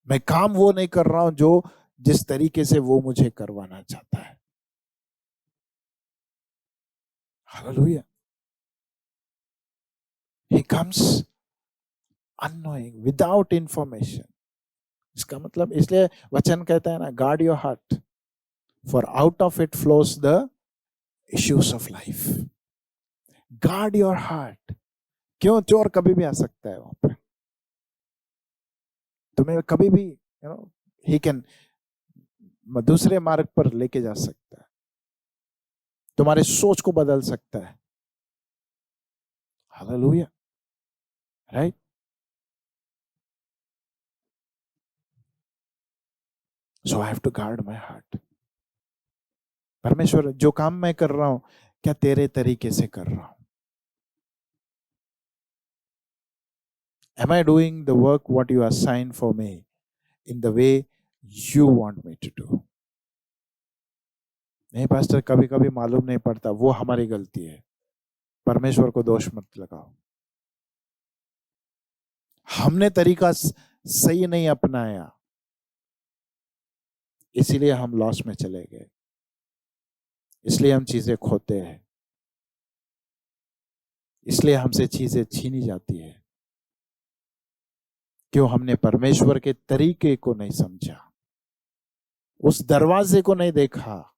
मैं काम वो नहीं कर रहा हूं जो जिस तरीके से वो मुझे करवाना चाहता है। Hallelujah. He comes unknowing, without information. इसका मतलब इसलिए वचन कहता है ना, guard your heart for out of it flows the issues of life. Guard your heart. क्यों? चोर कभी भी आ सकता है वहां पे, तुम्हें कभी भी यू नो ही कैन दूसरे मार्ग पर लेके जा सकता है, तुम्हारे सोच को बदल सकता है। Hallelujah, right. So I have to guard my heart. परमेश्वर जो काम मैं कर रहा हूं क्या तेरे तरीके से कर रहा हूं? Am I doing the work what you assigned for me in the way you want me to do? नहीं पास्टर, कभी कभी मालूम नहीं पड़ता, वो हमारी गलती है, परमेश्वर को दोष मत लगाओ। हमने तरीका सही नहीं अपनाया, इसीलिए हम लॉस में चले गए, इसलिए हम चीजें खोते हैं, इसलिए हमसे चीजें छीनी जाती है। क्यों? हमने परमेश्वर के तरीके को नहीं समझा, उस दरवाजे को नहीं देखा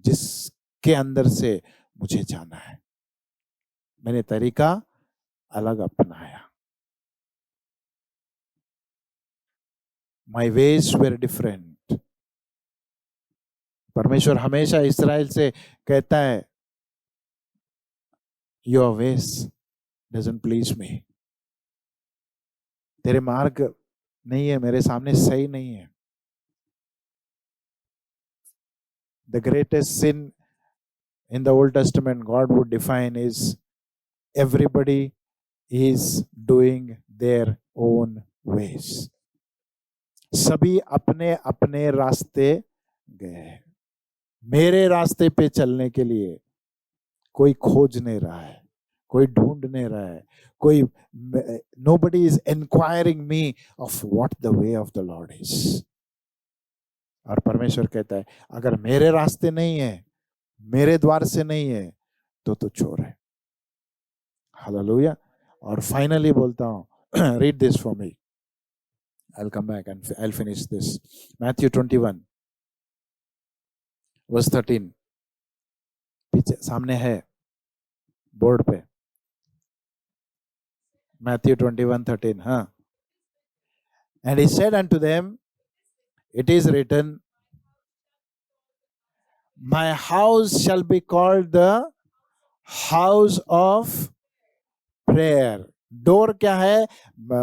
जिसके अंदर से मुझे जाना है। मैंने तरीका अलग अपनाया। My ways were different. परमेश्वर हमेशा इस्राएल से कहता है, Your ways doesn't please me. तेरे मार्ग नहीं है मेरे सामने, सही नहीं है। The greatest sin in the Old Testament God would define is everybody is doing their own ways. सभी अपने अपने रास्ते गए, मेरे रास्ते पे चलने के लिए कोई खोज नहीं रहा है, कोई ढूंढ नहीं रहा है, कोई nobody is inquiring me of what the way of the Lord is. और परमेश्वर कहता है अगर मेरे रास्ते नहीं है, मेरे द्वार से नहीं है, तो तू चोर है। हालेलुया। और फाइनली बोलता हूं, read this for me. I'll come back and I'll finish this. Matthew 21 verse 13. पीछे सामने है बोर्ड पे, Matthew 21:13. हाँ. And he said unto them, it is written, my house shall be called the house of prayer. Door क्या है,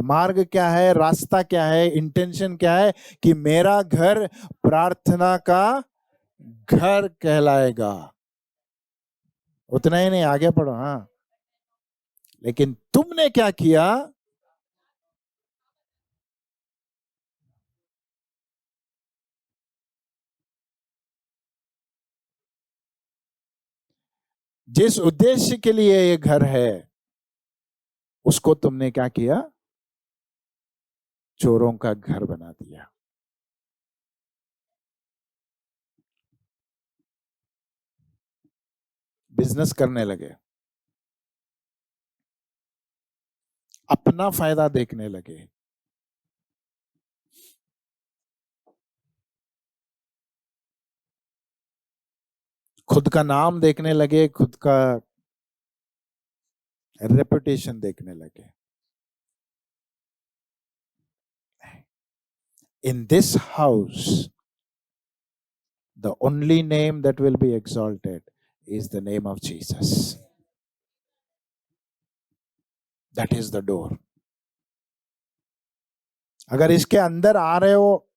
मार्ग क्या है, रास्ता क्या है, इंटेंशन क्या है कि मेरा घर प्रार्थना का घर कहलाएगा। उतना ही नहीं, आगे पढ़ो। हाँ, लेकिन तुमने क्या किया, जिस उद्देश्य के लिए ये घर है उसको तुमने क्या किया, चोरों का घर बना दिया। बिजनेस करने लगे, अपना फायदा देखने लगे, खुद का नाम देखने लगे, खुद का रेपुटेशन देखने लगे। In this house, the only name that will be exalted is the name of Jesus. That is the door. अगर इसके अंदर आ रहे हो,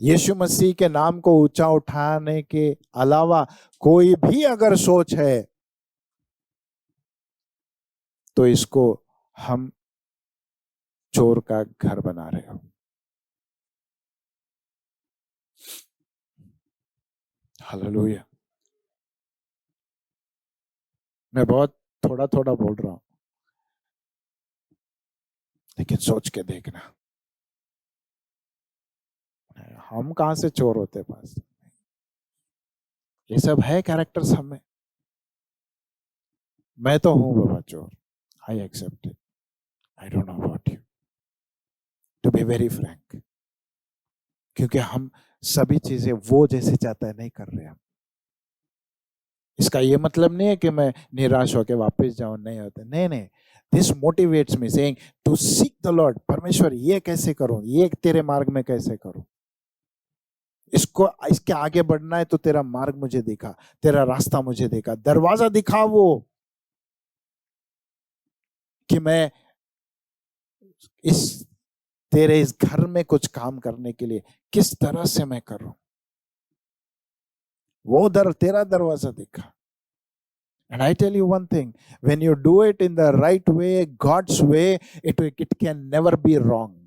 यीशु मसीह के नाम को ऊंचा उठाने के अलावा कोई भी अगर सोच है, तो इसको हम चोर का घर बना रहे हो। हालेलुया। मैं बहुत थोड़ा थोड़ा बोल रहा हूं, लेकिन सोच के देखना, हम कहां से चोर होते पास। ये सब है कैरेक्टर्स हमें। मैं तो हूं बाबा चोर, I accept it. I don't know about you, to be very frank. क्योंकि हम सभी चीजें वो जैसे चाहता है नहीं कर रहे हम। इसका ये मतलब नहीं है कि मैं निराश होकर वापस जाऊं, नहीं होता, नहीं नहीं। This motivates me saying to seek the Lord. परमेश्वर ये कैसे करूं, ये तेरे मार्ग में कैसे करूं, इसको इसके आगे बढ़ना है तो तेरा मार्ग मुझे दिखा, तेरा रास्ता मुझे दिखा, दरवाजा दिखा वो, कि मैं इस तेरे इस घर में कुछ काम करने के लिए किस तरह से मैं करूं। वो तेरा दरवाजा दिखा। And I tell you one thing, when you do it in the right way, God's way, it can never be wrong.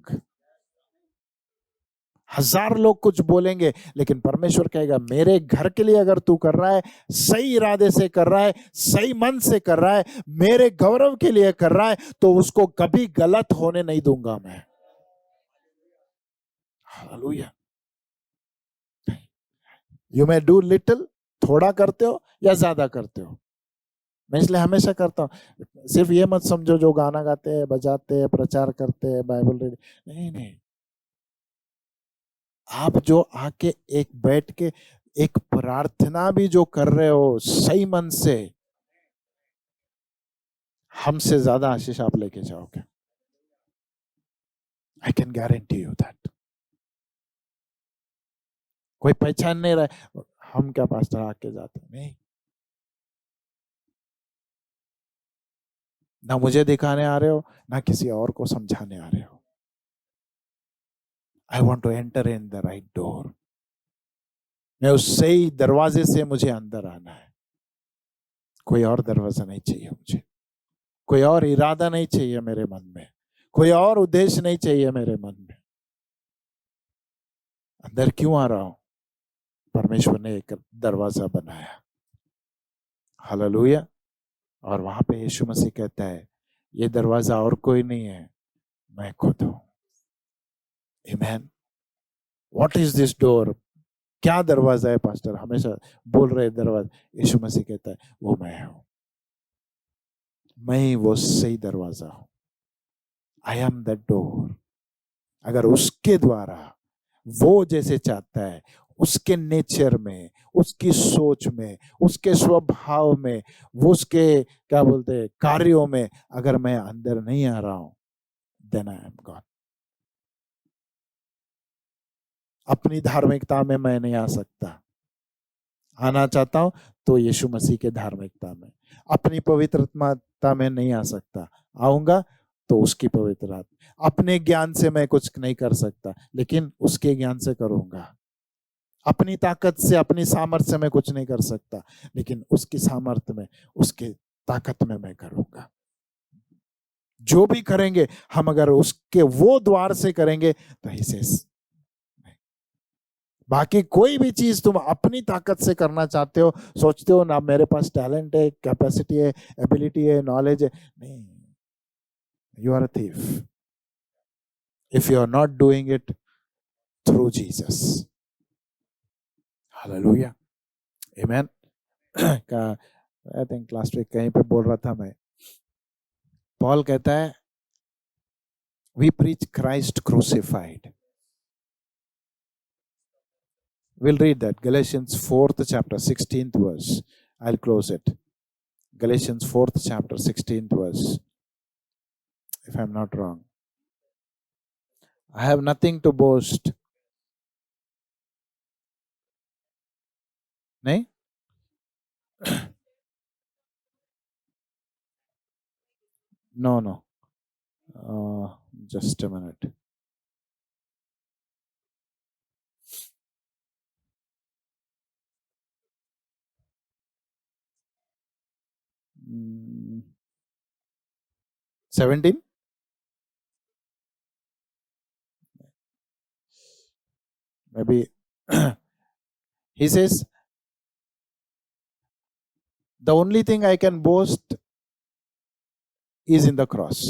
हजार लोग कुछ बोलेंगे, लेकिन परमेश्वर कहेगा मेरे घर के लिए अगर तू कर रहा है, सही इरादे से कर रहा है, सही मन से कर रहा है, मेरे गौरव के लिए कर रहा है, तो उसको कभी गलत होने नहीं दूंगा मैं। Hallelujah. You may do little, थोड़ा करते हो या ज्यादा करते हो। मैं इसलिए हमेशा करता हूं, सिर्फ ये मत समझो जो गाना गाते हैं, बजाते हैं, प्रचार करते हैं, बाइबल रीड, नहीं नहीं। आप जो आके एक बैठ के एक प्रार्थना भी जो कर रहे हो सही मन से, हमसे ज्यादा आशीष आप लेके जाओगे। I can guarantee you that. कोई पहचान नहीं रहा है, हम क्या पास्टर आके जाते, नहीं। ना मुझे दिखाने आ रहे हो, ना किसी और को समझाने आ रहे हो। I want to enter in the right door. मैं उस सही दरवाजे से मुझे अंदर आना है। कोई और दरवाजा नहीं चाहिए मुझे, कोई और इरादा नहीं चाहिए मेरे मन में, कोई और उद्देश्य नहीं चाहिए मेरे मन में। अंदर क्यों आ रहा हूं, परमेश्वर ने एक दरवाजा बनाया। हालेलुया। और वहां पे यीशु मसीह कहता है ये दरवाजा और कोई नहीं है, मैं खुद हूं। आमेन। व्हाट इज दिस डोर, क्या दरवाजा है पास्टर, हमेशा बोल रहे दरवाजा। यीशु मसीह कहता है वो मैं हूं, मैं ही वो सही दरवाजा हूं। I am the door. अगर उसके द्वारा वो जैसे चाहता है, उसके नेचर में, उसकी सोच में, उसके स्वभाव में, वो उसके क्या बोलते हैं कार्यों में, अगर मैं अंदर नहीं आ रहा हूं, देन आई एम गॉड। अपनी धार्मिकता में मैं नहीं आ सकता, आना चाहता हूं तो यीशु मसीह के धार्मिकता में, अपनी पवित्रता में नहीं आ सकता। आऊंगा तो उसकी पवित्रता, अपने ज्ञान से मैं कुछ नहीं कर सकता, लेकिन उसके ज्ञान से करूंगा। अपनी ताकत से, अपनी सामर्थ्य से मैं कुछ नहीं कर सकता, लेकिन उसकी सामर्थ्य में, उसके ताकत में मैं करूंगा। जो भी करेंगे हम अगर उसके वो द्वार से करेंगे तो ही से, बाकी कोई भी चीज तुम अपनी ताकत से करना चाहते हो, सोचते हो ना मेरे पास टैलेंट है, कैपेसिटी है, एबिलिटी है, नॉलेज है, नहीं, you are a thief if you are not doing it through Jesus. Hallelujah, amen. का आई थिंक लास्ट वीक कहीं पे बोल रहा था मैं, पॉल कहता है we preach Christ crucified. We'll read that. Galatians 4th chapter, 16th verse. I'll close it. Galatians 4th chapter, 16th verse. If I'm not wrong. I have nothing to boast. नहीं? No. Just a minute. Mm, 17? Maybe. He says, the only thing I can boast is in the cross.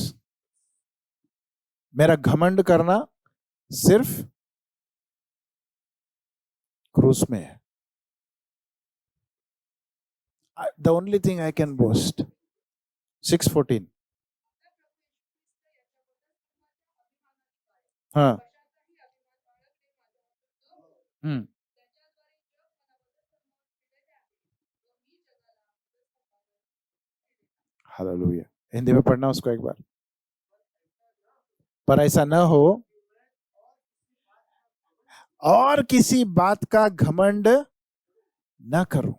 मेरा घमंड करना सिर्फ क्रूस में है. The only thing I can boast. 6:14. हाँ. Hallelujah. Hindi में पढ़ना उसको एक बार. पर ऐसा न हो और किसी बात का घमंड न करूं.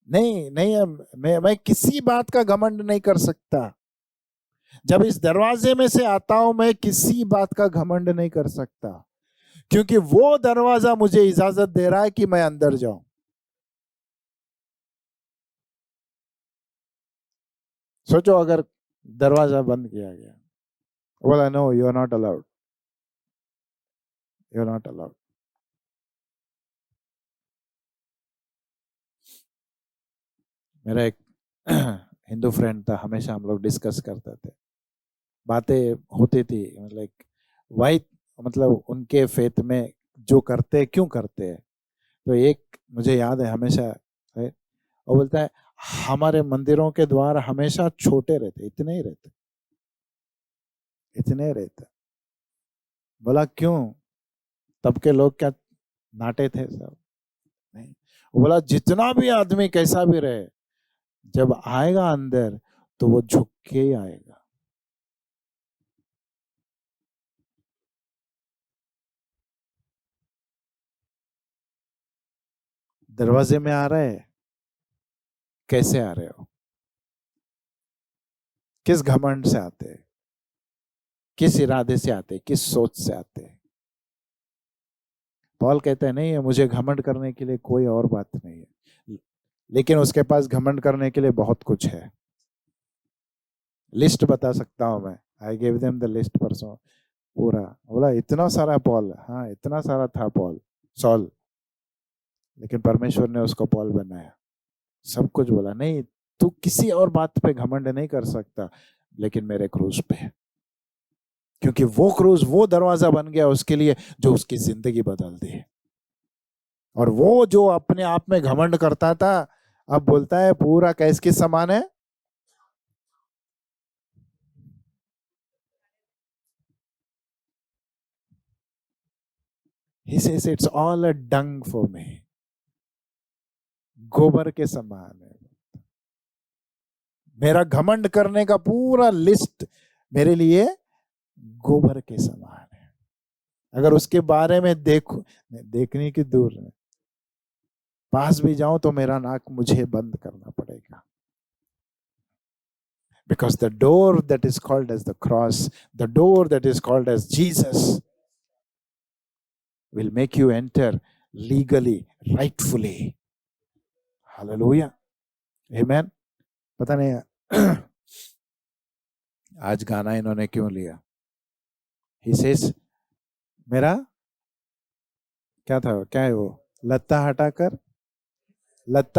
नहीं, मैं किसी बात का घमंड नहीं कर सकता. जब इस दरवाजे में से आता हूं मैं किसी बात का घमंड नहीं कर सकता, क्योंकि वो दरवाजा मुझे इजाजत दे रहा है कि मैं अंदर जाऊं. सोचो अगर दरवाजा बंद किया गया, बोला no you are not allowed, you are not allowed. मेरा एक हिंदू फ्रेंड था, हमेशा हम लोग डिस्कस करते थे, बातें होती थी, लाइक वाई, मतलब उनके फेथ में जो करते क्यों करते हैं. तो एक मुझे याद है हमेशा है, वो बोलता है हमारे मंदिरों के द्वार हमेशा छोटे रहते, इतने ही रहते, इतने रहते. बोला क्यों? तब के लोग क्या नाटे थे सब? नहीं. वो बोला जितना भी आदमी कैसा भी रहे, जब आएगा अंदर तो वो झुक के ही आएगा. दरवाजे में आ रहे, कैसे आ रहे हो? किस घमंड से आते, किस इरादे से आते, किस सोच से आते? पॉल कहते हैं नहीं है, मुझे घमंड करने के लिए कोई और बात नहीं है, लेकिन उसके पास घमंड करने के लिए बहुत कुछ है. लिस्ट बता सकता हूं मैं. I give them the list परसों पूरा. बोला इतना सारा पॉल, हाँ इतना सारा था पॉल, सॉल, लेकिन परमेश्वर ने उसको पॉल बनाया. सब कुछ बोला नहीं, तू किसी और बात पे घमंड नहीं कर सकता, लेकिन मेरे क्रूज पे, क्योंकि वो क्रूज वो दरवाजा बन गया उसके लिए जो उसकी जिंदगी बदल दी. और वो जो अपने आप में घमंड करता था, अब बोलता है पूरा कैस किस समान है. He says it's all a dung for me. गोबर के समान है. मेरा घमंड करने का पूरा लिस्ट मेरे लिए गोबर के समान है. अगर उसके बारे में देखो, देखने की दूर है, पास भी जाऊं तो मेरा नाक मुझे बंद करना पड़ेगा. Because the door that is called as the cross, the door that is called as Jesus, will make you enter legally, rightfully. Hallelujah. Amen. पता नहीं आज गाना इन्होंने क्यों लिया. He says, मेरा क्या था, क्या है वो, लत्ता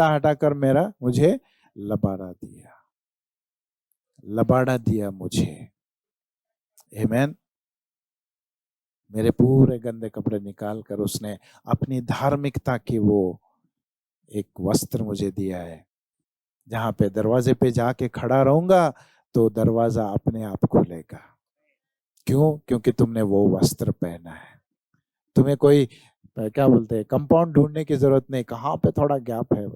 हटाकर मेरा मुझे लबाड़ा दिया मुझे. Amen. मेरे पूरे गंदे कपड़े निकाल कर उसने अपनी धार्मिकता की वो एक वस्त्र मुझे दिया है, जहां पे दरवाजे पे जाके खड़ा रहूंगा तो दरवाजा अपने आप खुलेगा. क्यों? क्योंकि तुमने वो वस्त्र पहना है. तुम्हें कोई क्या बोलते हैं कंपाउंड ढूंढने की जरूरत नहीं, कहां पे थोड़ा गैप है.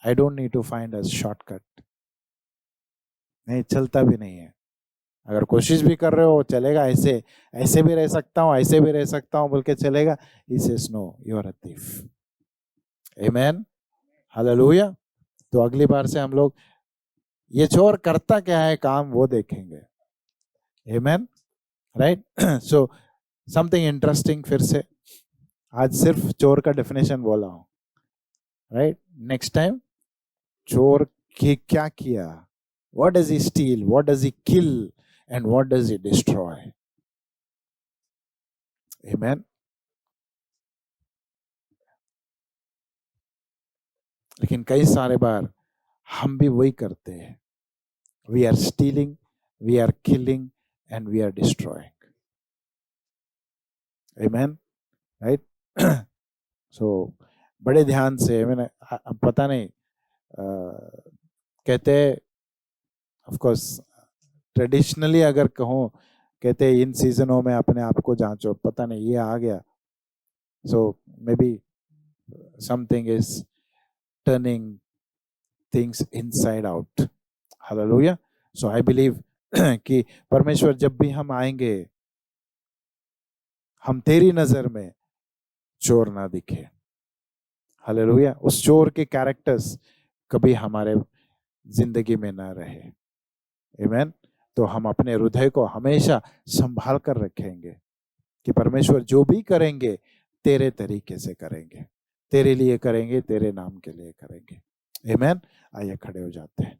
I don't need to find a shortcut. नहीं, चलता भी नहीं है. अगर कोशिश भी कर रहे हो चलेगा, ऐसे भी रह सकता हूँ, ऐसे भी रह सकता हूँ बोल के चलेगा. He says no, you are a thief. Amen. Hallelujah. तो अगली बार से हम लोग ये चोर करता क्या है काम वो देखेंगे. Amen. Right. So something interesting फिर से. आज सिर्फ चोर का डेफिनेशन बोला हूँ. Right. Next time चोर क्या किया, what does he steal, what does he kill, and what does he destroy. Amen. लेकिन कई सारे बार हम भी वही करते हैं. We are stealing, we are killing, and we are destroying. Amen. Right. So बड़े ध्यान से, मैंने पता नहीं कहते ऑफ कोर्स ट्रेडिशनली अगर कहूँ कहते इन सीजनों में अपने आप को जांचो. पता नहीं ये आ गया. So maybe something is turning things inside out. Hallelujah. So I believe कि परमेश्वर जब भी हम आएंगे हम तेरी नजर में चोर ना दिखे. हालेलुया. उस चोर के कैरेक्टर्स कभी हमारे जिंदगी में ना रहे. आमीन. तो हम अपने हृदय को हमेशा संभाल कर रखेंगे कि परमेश्वर जो भी करेंगे तेरे तरीके से करेंगे, तेरे लिए करेंगे, तेरे नाम के लिए करेंगे. आमीन. आइए खड़े हो जाते हैं.